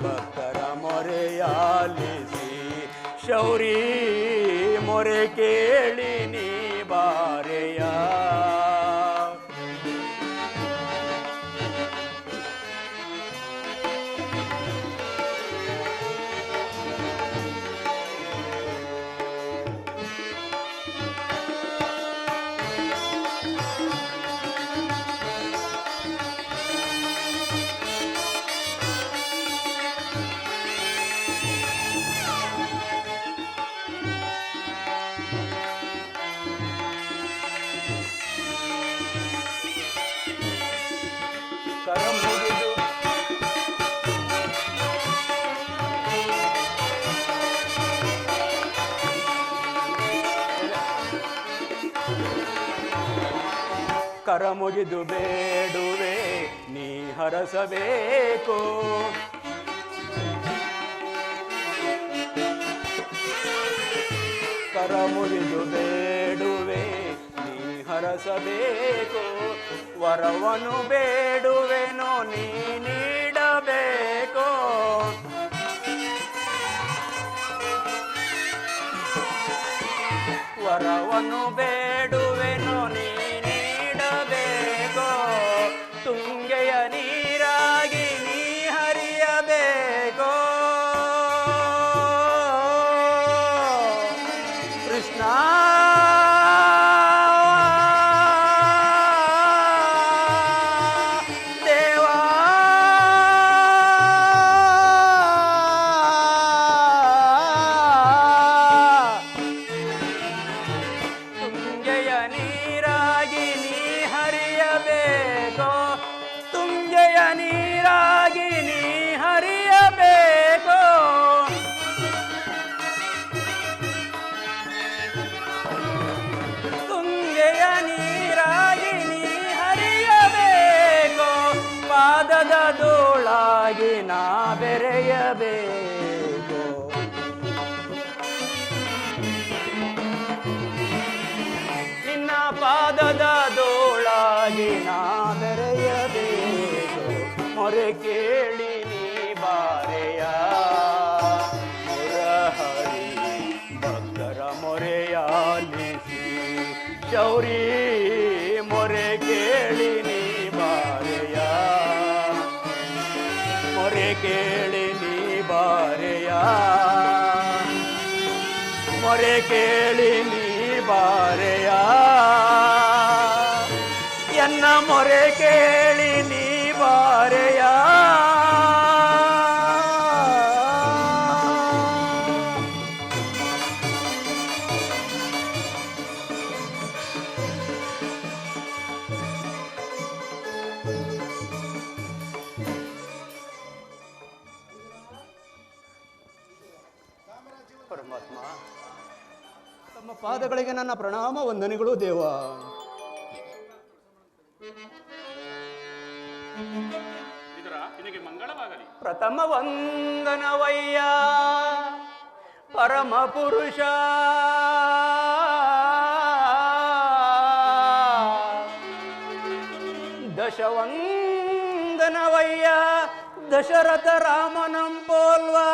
ಭಕ್ತರ ಮೊರೆಯಾಲಿಸಿ ಶೌರಿ ಮೊರೆ ಕೇಳಿ ನೀ ಬಾರೆಯ ಕರಮುಗಿದು ಕರಮುಗಿದು ಬೇಡುವೆ ನೀ ಹರಸಬೇಕು ಕರಮುಗಿದು ಬೇಡುವೆ ನೀ ಹರಸಬೇಕು ವರವನು ಬೇಡುವೆನೋ ನೀ ನೀಡಬೇಕು ವರವನು ಬೇಡುವೆನೋ ನೀ ನೀಡಬೇಕು ತುಂಗೆಯ ನೀರಾಗಿ ನೀ ಹರಿಯಬೇಕು ಕೃಷ್ಣ ನೀರಾಗಿ ನೀ ಹರಿಯಬೇಕು ತುಂಗೆಯ ನೀರಾಗಿ ನೀ ಹರಿಯಬೇಕು ಪಾದದ ಧೂಳಾಗಿ ನಾ ಬೆರೆಯಬೇಕು ಮೊರೆ ಕೇಳಿ ನೀ ಬಾರೆಯ ಮುರಹರಿ ಭಕ್ತರ ಮೊರೆಯಾಲಿಸಿ ಶೌರಿ ಮೊರೆ ಕೇಳಿ ನೀ ಬಾರೆಯ ಮೊರೆ ಕೇಳಿ ನೀ ಬಾರೆಯ ಮೊರೆ ಕೇಳಿ ನೀ ಬಾರೆಯ ಎನ್ನ ಮೊರೆ ಕೇಳಿ ನೀ ಬಾರೆಯ ಪರಮಾತ್ಮ, ತಮ್ಮ ಪಾದಗಳಿಗೆ ನನ್ನ ಪ್ರಣಾಮ ವಂದನೆಗಳು ದೇವ. ಪ್ರಥಮ ವಂದನವಯ್ಯ ಪರಮ ಪುರುಷ, ದಶವಂದನವಯ್ಯ ದಶರಥ ರಾಮನಂ ಪೋಲ್ವಾ,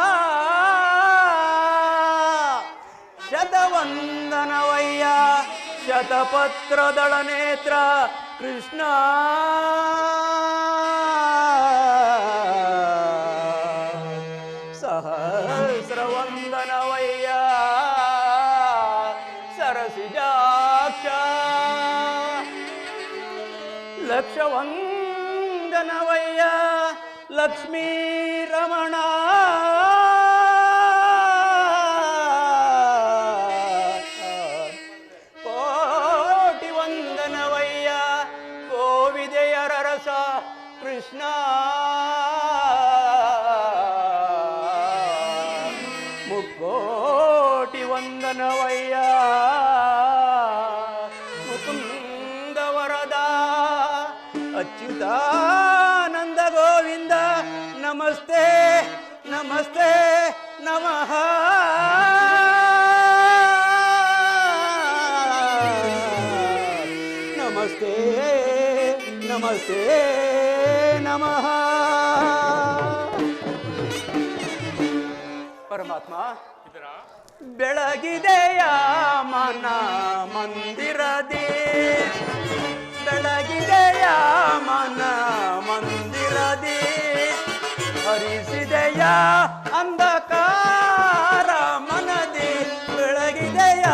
ಶತವಂದನವಯ್ಯ ಶತಪತ್ರದಳ ನೇತ್ರ ಕೃಷ್ಣ, ಸಹಸ್ರವಂದನವಯ್ಯ ಸರಸಿಜಾಕ್ಷ, ಲಕ್ಷವಂದನವಯ್ಯ ಲಕ್ಷ್ಮೀ ರಮಣ, ಕೋಟಿ ವಂದನವಯ್ಯ ಕೋವಿದೆಯರ ರಸ ಕೃಷ್ಣ, ಮುಕ್ಕೋಟಿ ವಂದನವಯ್ಯ ಮುಕುಂದ ವರದ ಅಚ್ಯುತಾನಂದ ಗೋವಿಂದ, ನಮಸ್ತೆ ನಮಸ್ತೆ ನಮಃ. ನಮಸ್ತೆ ನಮಸ್ತೆ ನಮಃ. ಪರಮಾತ್ಮ, ಬೆಳಗಿದೆಯ ಮನ ಮಂದಿರದಿ, ಬೆಳಗಿದೆಯ ಮನ ಮಂದಿರದಿ, ಹರಿಸಿದೆಯ ಅಂಧಕಾರ ಮನದಿ, ಬೆಳಗಿದೆಯ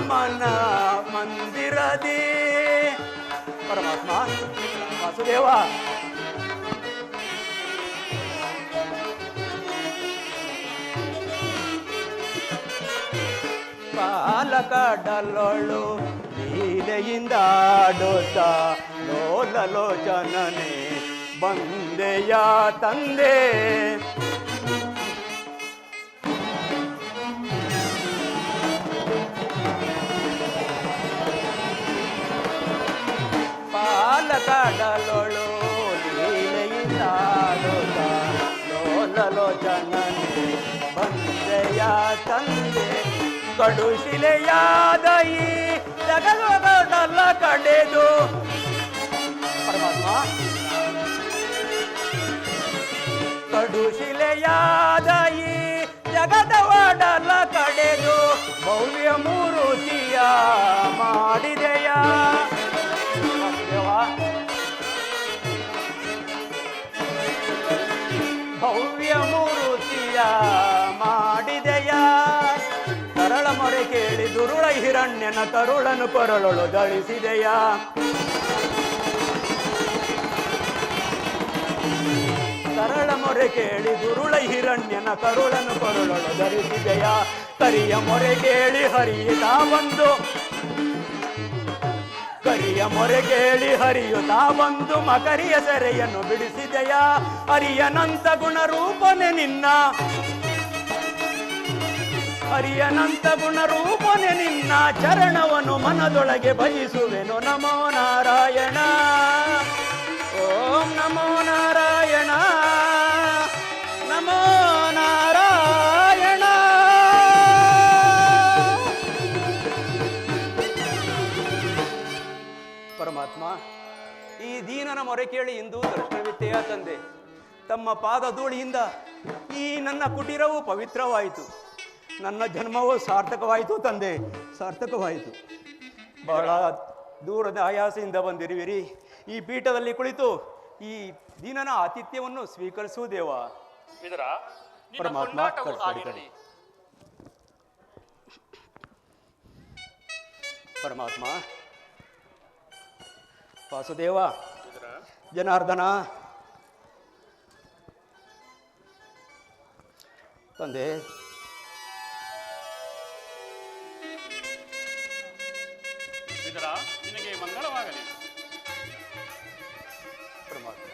ಮನ ಮಂದಿರದಿ. ಪರಮಾತ್ಮ ವಾಸುದೇವ, ಪಾಲಕಡಲೊಳು ಲೀಲೆಯಿಂದಾಡುತ್ತ ಲೋಲಲೋಚನನೆ ಬಂದೆಯ ತಂದೆ, ಪಾಲಕಡಲೊಳು ಲೀಲೆಯಿಂದಾಡುತ್ತ ಲೋಲಲೋಚನನೆ ಬಂದೆಯ ತಂದೆ, ಕಡುಶಿಲೆಯಾದ ಈ ಜಗದೊಡಲ ಕಡೆದು. ಪರಮಾತ್ಮ, ಕಡುಶಿಲೆಯಾದ ಈ ಜಗದ ಒಡಲ ಕಡೆದು ಭವ್ಯ ಮೂರುತಿಯ ಮಾಡಿದೆಯ. ಭವ್ಯ ಮೂರುತಿಯ ಮಾಡಿದೆಯ, ಕರಳ ಮೊರೆ ಕೇಳಿ ದುರುಳ ಹಿರಣ್ಯನ ಕರುಳನು ಕೊರಳೊಳು ಧರಿಸಿದೆಯ. ಕರಳ ಮೊರೆ ಕೇಳಿ ದುರುಳ ಹಿರಣ್ಯನ ಕರುಳನು ಕೊರಳೊಳು ಧರಿಸಿದೆಯ. ಕರಿಯ ಮೊರೆ ಕೇಳಿ ಹರಿಯುತ್ತಾ ಬಂದು, ಕರಿಯ ಮೊರೆ ಕೇಳಿ ಹರಿಯುತ್ತಾ ಬಂದು ಮಕರಿಯ ಸೆರೆಯನ್ನು ಬಿಡಿಸಿದೆಯ. ಹರಿಯನಂತ ಗುಣರೂಪನೆ ನಿನ್ನ, ಹರಿಯನಂತ ಗುಣರೂಪನೆ ನಿನ್ನ ಚರಣವನ್ನು ಮನದೊಳಗೆ ಭಜಿಸುವೆನು. ನಮೋ ನಾರಾಯಣ, ಓಂ ನಮೋ ನಾರಾಯಣ, ನಮೋ ನಾರಾಯಣ. ಪರಮಾತ್ಮ, ಈ ದೀನನ ಮೊರೆ ಕೇಳಿ ಇಂದು ದರ್ಶನವಿತ್ತೆಯ ತಂದೆ. ತಮ್ಮ ಪಾದ ಧೂಳಿಯಿಂದ ಈ ನನ್ನ ಕುಟೀರವು ಪವಿತ್ರವಾಯಿತು. ನನ್ನ ಜನ್ಮವು ಸಾರ್ಥಕವಾಯಿತು ತಂದೆ, ಸಾರ್ಥಕವಾಯಿತು. ಬಹಳ ದೂರದ ಆಯಾಸೆಯಿಂದ ಬಂದಿರುವಿರಿ. ಈ ಪೀಠದಲ್ಲಿ ಕುಳಿತು ಈ ದೀನನ ಆತಿಥ್ಯವನ್ನು ಸ್ವೀಕರಿಸು ದೇವ. ಪರಮಾತ್ಮ ಪರಮಾತ್ಮ ವಾಸುದೇವ, ಜನಾರ್ದನ, ತಂದೆ ನಿನಗೆ ಮಂಗಳವಾಗಲಿ. ಪರಮಾತ್ಮ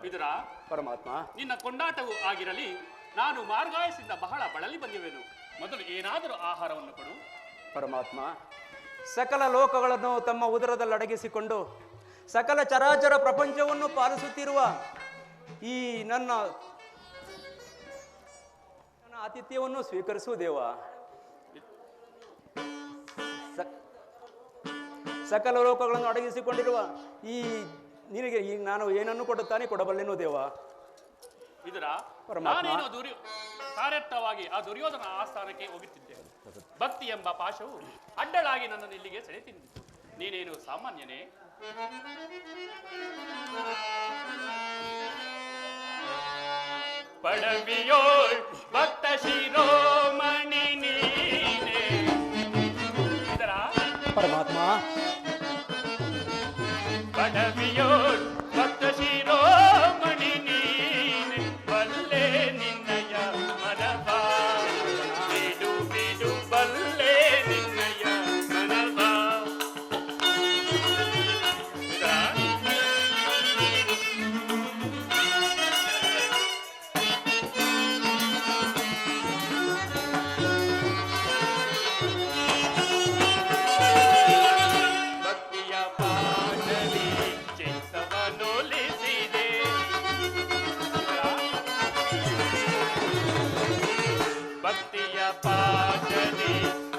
ವಿದುರ, ಪರಮಾತ್ಮ ನಿನ್ನ ಕೊಂಡಾಟವೂ ಆಗಿರಲಿ. ನಾನು ಮಾರ್ಗಾಯಸಿಂದ ಬಹಳ ಬಳಲಿ ಬಂದಿರುವೆನು. ಮೊದಲು ಏನಾದರೂ ಆಹಾರವನ್ನು ಕೊಡು. ಪರಮಾತ್ಮ, ಸಕಲ ಲೋಕಗಳನ್ನು ತಮ್ಮ ಉದರದಲ್ಲಿ ಅಡಗಿಸಿಕೊಂಡು ಸಕಲ ಚರಾಚರ ಪ್ರಪಂಚವನ್ನು ಪಾಲಿಸುತ್ತಿರುವ ಈ ನನ್ನ ಆತಿಥ್ಯವನ್ನು ಸ್ವೀಕರಿಸು ದೇವ. ಸಕಲ ಲೋಕಗಳನ್ನು ಅಡಗಿಸಿಕೊಂಡಿರುವ ಈ ನಿನಗೆ ಈ ನಾನು ಏನನ್ನು ಕೊಡುತ್ತಾನೆ ಕೊಡಬಲ್ಲೆನು ದೇವ. ವಿದುರ, ಪರಮಾತ್ಮ. ನಾನೇನು ಕಾರ್ಯರ್ಥವಾಗಿ ಆ ದುರ್ಯೋಧನ ಆಸ್ಥಾನಕ್ಕೆ ಹೋಗುತ್ತಿದ್ದೆ. ಭಕ್ತಿ ಎಂಬ ಪಾಶವು ಅಡ್ಡಳಾಗಿ ನನ್ನನ್ನು ಇಲ್ಲಿಗೆ ಸೆಳೆ ತಿಂದಿತು. ನೀನೇನು ಸಾಮಾನ್ಯನೇ? ಪಡವಿಯೋಳ್ ಭಕ್ತ ಶಿರೋಮಣಿ ನೀನೇ. ವಿದುರ, ಪರಮಾತ್ಮ, ಪಡವಿಯೋಳ್ ಭಕ್ತ ಶಿರೋಮಣಿ ನೀನೆ. ಬಲ್ಲೆ ನಿನ್ನಯ ಮನವ ಬಿಡು ಬಿಡು, ಬಲ್ಲೆ ನಿನ್ನಯ ಮನವ. ಭಕ್ತಿಯ ಪಾಠವಿ ಚಿತ್ತವನೊಲಿಸಿದೆ. ಭಕ್ತಿಯ ಪಾಠವಿ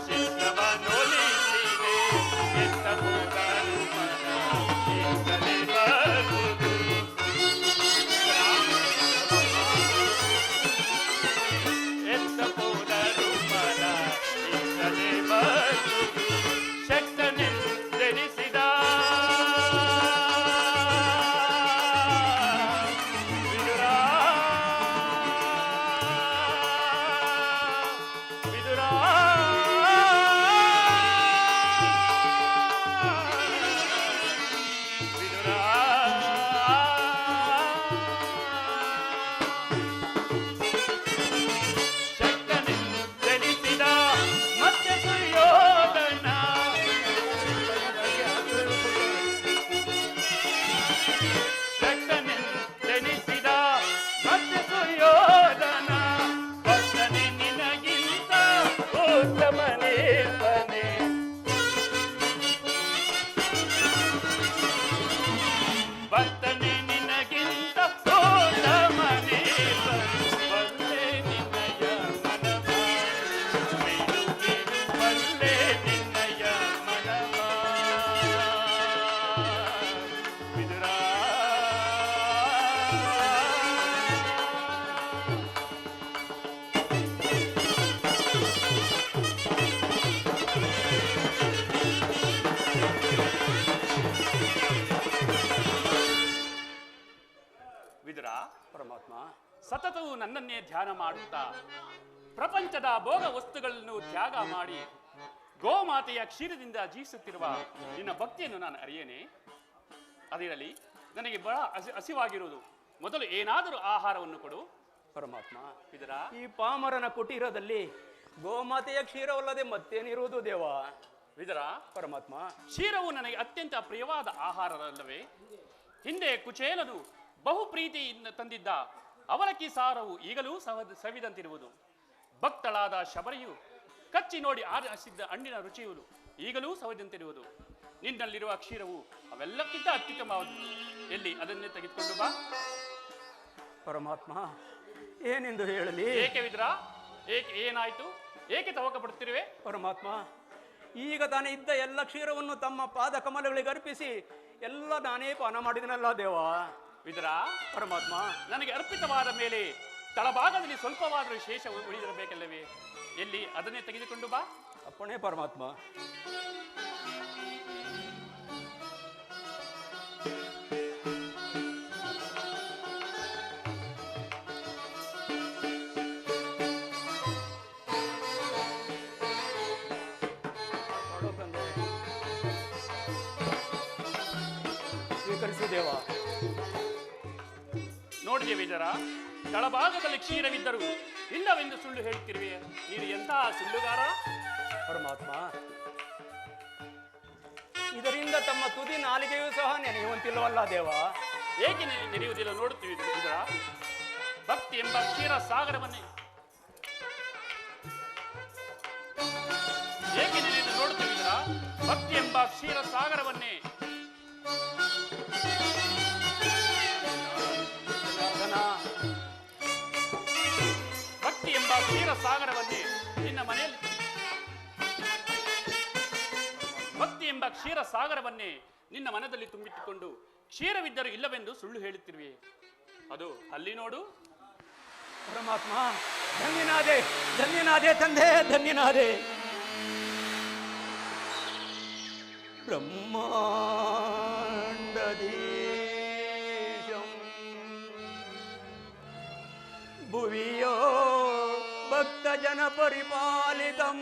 ಚಿತ್ತವನೊಲಿಸಿದೆ. ಎತ್ತ ಹೋದರು ಮನ ಎತ್ತಲೇ ಬರುವುದು. ಎತ್ತ ಹೋದರು ಮನ ಎತ್ತಲೇ ಬರುವುದು. ಶಕ್ತನೆಂದೆನಿಸಿದ ವಿದುರ, ವಿದುರ, ವಿದುರ. ಶಕ್ತನೆಂದೆನಿಸಿದ ಮತ್ತೆ ಸುಯೋಧನ. ಶಕ್ತನೆಂದೆನಿಸಿದ ಮತ್ತೆ ಸುಯೋಧನ. ಭಕ್ತನೆ ನಿನಗಿಂತ ಉತ್ತಮನೇರ್ಪನೆ. ಭಕ್ತನೆ ನಿನಗಿಂತ ಉತ್ತಮನೇರ್ಪನೆ. ಬಲ್ಲೆ ನಿನ್ನಯ ಮನವ ಬಿಡು ಬಿಡು, ಬಲ್ಲೆ ನಿನ್ನಯ ಮನವ. ವಿದುರ, ವಿದುರ, ಪರಮಾತ್ಮ, ಸತತವು ನನ್ನನ್ನೇ ಧ್ಯಾನ ಮಾಡುತ್ತಾ ಪ್ರಪಂಚದ ಭೋಗ ವಸ್ತುಗಳನ್ನು ತ್ಯಾಗ ಮಾಡಿ ಗೋಮಾತೆಯ ಕ್ಷೀರದಿಂದ ಜೀವಿಸುತ್ತಿರುವ ನಿನ್ನ ಭಕ್ತಿಯನ್ನು ನಾನು ಅರಿಯೇನೆ. ಅದಿರಲಿ, ನನಗೆ ಬಹಳ ಹಸಿವಾಗಿರುವುದು. ಮೊದಲು ಏನಾದರೂ ಆಹಾರವನ್ನು ಕೊಡು. ಪರಮಾತ್ಮ, ವಿದುರ, ಈ ಪಾಮರನ ಕುಟೀರದಲ್ಲಿ ಗೋಮಾತೆಯ ಕ್ಷೀರವಲ್ಲದೆ ಮತ್ತೇನಿರುವುದು ದೇವ. ವಿದುರ, ಪರಮಾತ್ಮ, ಕ್ಷೀರವು ನನಗೆ ಅತ್ಯಂತ ಪ್ರಿಯವಾದ ಆಹಾರವಲ್ಲವೇ? ಹಿಂದೆ ಕುಚೇಲನು ಬಹು ಪ್ರೀತಿಯಿಂದ ತಂದಿದ್ದ ಅವಲಕ್ಕಿ ಸಾರವು ಈಗಲೂ ಸವಿದಂತಿರುವುದು. ಭಕ್ತಳಾದ ಶಬರಿಯು ಕಚ್ಚಿ ನೋಡಿ ಆರಿಸಿದ್ದ ಹಣ್ಣಿನ ರುಚಿಯು ಈಗಲೂ ಸವಿದಂತಿರುವುದು. ನಿನ್ನಲ್ಲಿರುವ ಕ್ಷೀರವು ಅವೆಲ್ಲಕ್ಕಿಂತ ಅತ್ಯುತ್ತಮವಾದುದು. ಎಲ್ಲಿ ಅದನ್ನೇ ತೆಗೆದುಕೊಂಡು ಬಾ. ಪರಮಾತ್ಮ, ಏನೆಂದು ಹೇಳಲಿ? ಏಕೆ ವಿದುರ, ಏನಾಯ್ತು? ಏಕೆ ತವಕ ಪಡುತ್ತಿರುವೆ? ಪರಮಾತ್ಮ, ಈಗ ತಾನೇ ಇದ್ದ ಎಲ್ಲ ಕ್ಷೀರವನ್ನು ತಮ್ಮ ಪಾದ ಕಮಲಗಳಿಗೆ ಅರ್ಪಿಸಿ ಎಲ್ಲ ನಾನೇ ಪಾನ ಮಾಡಿದನಲ್ಲ ದೇವ. ವಿದುರ, ಪರಮಾತ್ಮ, ನನಗೆ ಅರ್ಪಿತವಾದ ಮೇಲೆ ತಳಭಾಗದಲ್ಲಿ ಸ್ವಲ್ಪವಾದರೂ ಶೇಷ ಉಳಿದಿರಬೇಕಲ್ಲವೇ? ಎಲ್ಲಿ ಅದನ್ನೇ ತೆಗೆದುಕೊಂಡು ಬಾ. ಅಪ್ಪಣೆ ಪರಮಾತ್ಮ. ಸ್ವೀಕರಿಸು ದೇವ. ನೋಡಿದೆ ವಿದುರ, ತಳಭಾಗದಲ್ಲಿ ಕ್ಷೀರವಿದ್ದರೂ ಇಲ್ಲವೆಂದು ಸುಳ್ಳು ಹೇಳುತ್ತಿರುವೆ. ನೀನು ಎಂತಹ ಸುಳ್ಳುಗಾರ? ಪರಮಾತ್ಮ, ಇದರಿಂದ ತಮ್ಮ ತುದಿ ನಾಲಿಗೆಯೂ ಸಹ ನೆನೆಯುವಂತಿಲ್ಲವಲ್ಲ ದೇವ. ಏಕೆ ನೆನೆಯುವುದಿಲ್ಲ ನೋಡುತ್ತೀವಿ ವಿದುರ? ಭಕ್ತಿ ಎಂಬ ಕ್ಷೀರ ಸಾಗರವನ್ನೇ ಏಕೆ ನೆನೆಯುವುದು ನೋಡುತ್ತೀವಿ ವಿದುರ? ಭಕ್ತಿ ಎಂಬ ಕ್ಷೀರ ಸಾಗರವನ್ನೇ ಭಕ್ತಿ ಎಂಬ ಕ್ಷೀರ ಸಾಗರವನ್ನೇ ನಿನ್ನ ಮನೆಯಲ್ಲಿ ಭಕ್ತಿ ಎಂಬ ಕ್ಷೀರ ಸಾಗರವನ್ನೇ ನಿನ್ನ ಮನದಲ್ಲಿ ತುಂಬಿಟ್ಟುಕೊಂಡು ಕ್ಷೀರವಿದ್ದರೂ ಇಲ್ಲವೆಂದು ಸುಳ್ಳು ಹೇಳುತ್ತಿರುವೆ. ಅದು ಅಲ್ಲಿ ನೋಡು. ಪರಮಾತ್ಮ, ಧನ್ಯನಾದೆ, ಧನ್ಯನಾದೆ ತಂದೆ, ಧನ್ಯನಾದೆ. ಬ್ರಹ್ಮಾಂಡದೀಶಂ ಭುವಿಯೋ ಭಕ್ತ ಜನ ಪರಿಪಾಲಿತಂ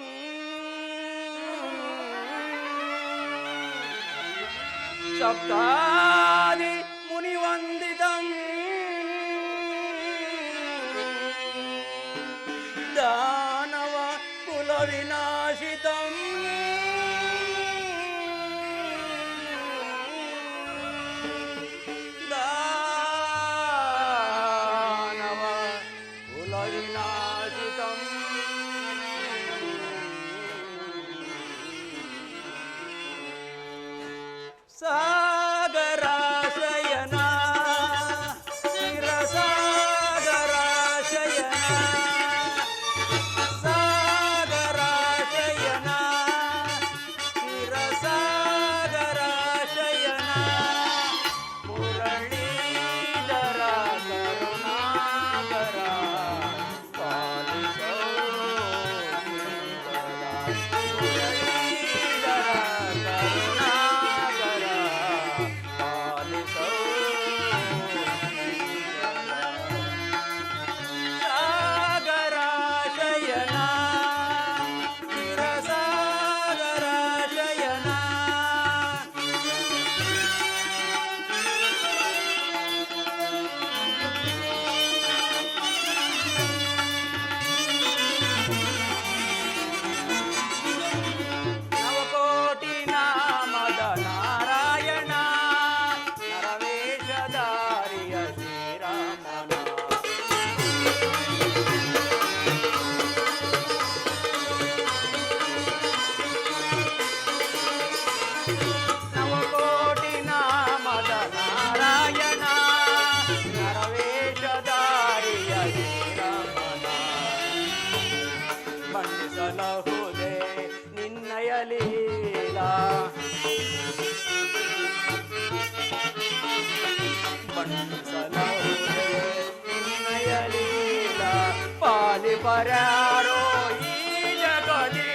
ಸಪ್ತಾದಿ ಮುನಿವಂದಿತಂ ದಾನವ ಕುಲ ವಿನಾಶಿತಂ ದಾನವ ಕುಲ ವಿನಾಶಿತಂ ಸಾಗರಾಶಯನ ಶಿರಸಾಗರಾಶಯನ ಸಾಗರಾಶಯನ ಶಿರಸಾಗರಾಶಯನ ಮುರಳೀಧರ ಕರುಣಾಕರ ಪಾಲಿಸೋ ಮುರಳೀಧರ ಕರುಣಾಕರ ಪಾಲಿಸೋ ಸಾಗರಾಶಯನ ಶಿರಸಾಗರಾಶಯನ ನವಕೋಟಿ ನಾಮದ ನಾರಾಯಣ ನರವೇಷಧಾರಿಯ ಶ್ರೀರಾಮನ ನವಕೋಟಿ ನಾಮದ ನಾರಾಯಣ ನರವೇಷಧಾರಿಯ ಶ್ರೀರಾಮನ ಬಣ್ಣಿಸಲಹುದೆ ನಿನ್ನಯ ಲೀಲಾ ಬಣ್ಣಿಸಲಹುದೆ ನಿನ್ನಯ ಲೀಲಾ ಪಾಲಿ ಪರ್ಯಾರೋ ಈ ಜಗದಿ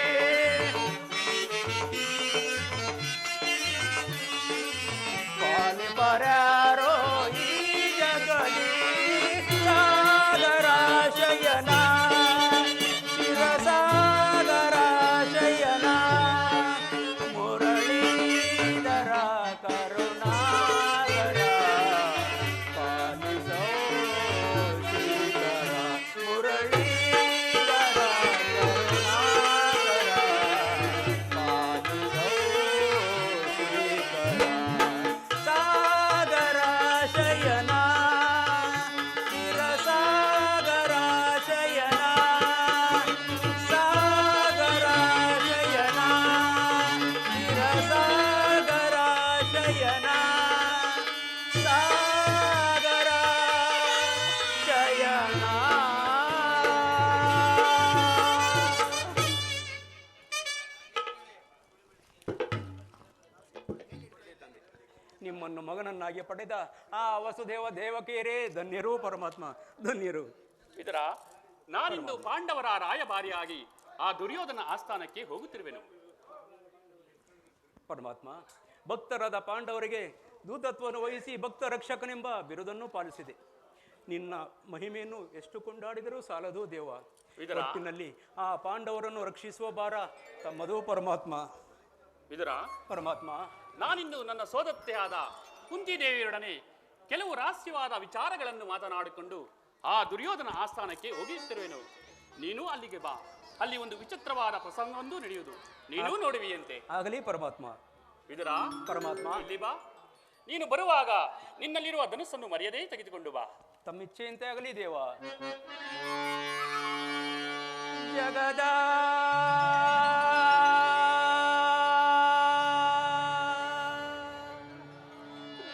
ಪಾಲಿ ಪರ್ಯಾರೋ ಈ ಜಗದಿ ಸಾಗರಾಶಯನ ಶಿರಸಾಗರಾಶಯನ ಮುರಳೀಧರ ಕರುಣಾಕರ ಪಾಲಿಸೋ ಶ್ರೀಕರ ಮುರಳೀಧರ ಕರುಣಾಕರ ಪಾಲಿಸೋ ಶ್ರೀಕರ ಸಾಗರಾಶಯನ ಶಿರಸಾಗರಾಶಯನ ಸಾಗರಾಶಯನ ಶಿರಸಾಗರಾಶಯನ ಸಾಗರಾಶಯನ. ನಿಮ್ಮ ಮಗನನ್ನಾಗಿ ಪಡೆದ ಆ ವಸುದೇವ ದೇವಕಿಯರೇ ಧನ್ಯರು ಪರಮಾತ್ಮ, ಧನ್ಯರು. ಇದರ ನಾನಿಂದು ಪಾಂಡವರ ರಾಯಭಾರಿಯಾಗಿ ಆ ದುರ್ಯೋಧನ ಆಸ್ಥಾನಕ್ಕೆ ಹೋಗುತ್ತಿರುವೆನು. ಪರಮಾತ್ಮ, ಭಕ್ತರಾದ ಪಾಂಡವರಿಗೆ ದೂತತ್ವವನ್ನು ವಹಿಸಿ ಭಕ್ತ ರಕ್ಷಕನೆಂಬ ಬಿರುದನ್ನು ಪಾಲಿಸಿದೆ. ನಿನ್ನ ಮಹಿಮೆಯನ್ನು ಎಷ್ಟು ಕೊಂಡಾಡಿದರೂ ಸಾಲದು ದೇವ. ಒಟ್ಟಿನಲ್ಲಿ ಆ ಪಾಂಡವರನ್ನು ರಕ್ಷಿಸುವ ಭಾರ ತಮ್ಮದು ಪರಮಾತ್ಮ. ಇದರ ಪರಮಾತ್ಮ, ನಾನಿಂದು ನನ್ನ ಸೋದತ್ತೆಯಾದ ಕುಂತಿದೇವಿಯೊಡನೆ ಕೆಲವು ರಹಸ್ಯವಾದ ವಿಚಾರಗಳನ್ನು ಮಾತನಾಡಿಕೊಂಡು ಆ ದುರ್ಯೋಧನ ಆಸ್ಥಾನಕ್ಕೆ ಹೋಗುತ್ತಿರುವೆನು. ನೀನು ಅಲ್ಲಿಗೆ ಬಾ. ಅಲ್ಲಿ ಒಂದು ವಿಚಿತ್ರವಾದ ಪ್ರಸಂಗವೊಂದು ನಡೆಯುವುದು, ನೀನು ನೋಡುವಿಯಂತೆ. ಆಗಲಿ ಪರಮಾತ್ಮ. ಇದರ ಪರಮಾತ್ಮ, ಇಲ್ಲಿ ಬಾ. ನೀನು ಬರುವಾಗ ನಿನ್ನಲ್ಲಿರುವ ಧನುಸ್ಸನ್ನು ಮರೆಯದೇ ತೆಗೆದುಕೊಂಡು ಬಾ. ತಮ್ಮಿಚ್ಛೆಯಂತೆ ಆಗಲಿ ದೇವ. ಜಗದ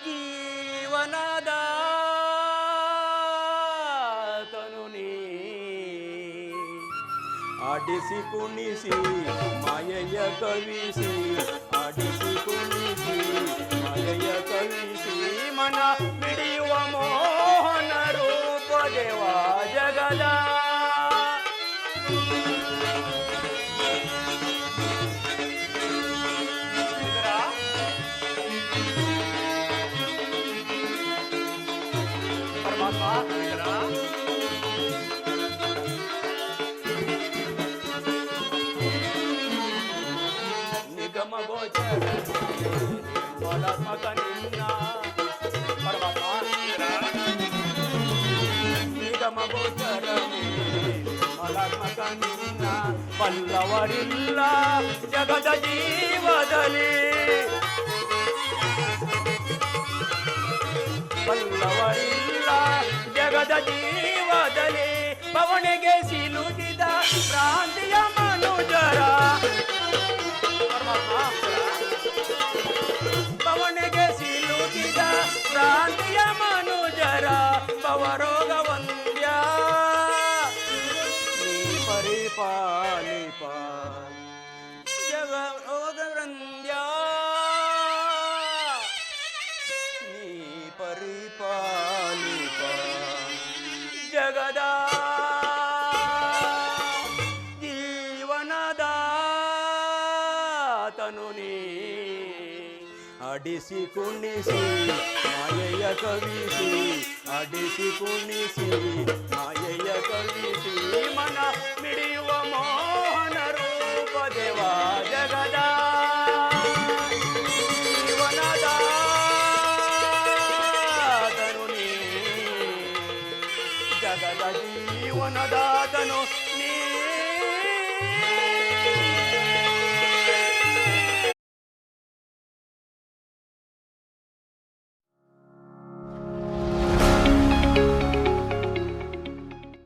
ಜೀವನದ ತನು ನೀ ಆಡಿಸಿ ಕುಣಿಸಿ ಮಾಯೆಯ ಕವಿಸಿ, ಆಡಿಸಿ ಕುಣಿಸಿ ಮಾಯೆಯ ಕವಿಸಿ, ಮನ ಮಿಡಿಯುವ ಮೋಹನ ರೂಪ ದೇವ ಜಗದ. ಪರಮಾತ್ಮ, ನಿಗಮ ಗೋಚರ ಫಲಾತ್ಮಕ ನಿನ್ನ. ಪರಮಾತ್ಮ, ನಿಗಮ ಗೋಚರ ಫಲಾತ್ಮಕ ನಿನ್ನ. ಬಲ್ಲವರಿಲ್ಲ ಜಗದ ಜೀವದಲ್ಲಿ, ಬಲ್ಲವರಿಲ್ಲ ಜಗದ ಜೀವದಲ್ಲಿ. ಪವನಿಗೆ ಸಿಲುಕಿದ ಪ್ರಾಂತಿಯ ಮನುಜರ. ಪವನಿಗೆ ಸಿಲುಕಿದ ಪ್ರಾಂತಿಯ ಮನುಜರ ಪವರೋಗ ವಂದ್ಯ ನೀ ಪರಿಪಾಲಿಪ ಜಗ ರೋಗ ವೃಂದ್ಯ ನೀ ಪರಿಪಾಲಿಪ ಜಗದ ಜೀವನದ ತನು ನೀ ಆಡಿಸಿ ಕುಣಿಸಿ ಮಾಯೆಯ ಕವಿಸಿ, ಆಡಿಸಿ ಕುಣಿಸಿ ಮಾಯೆಯ ಕವಿಸಿ, ಮನ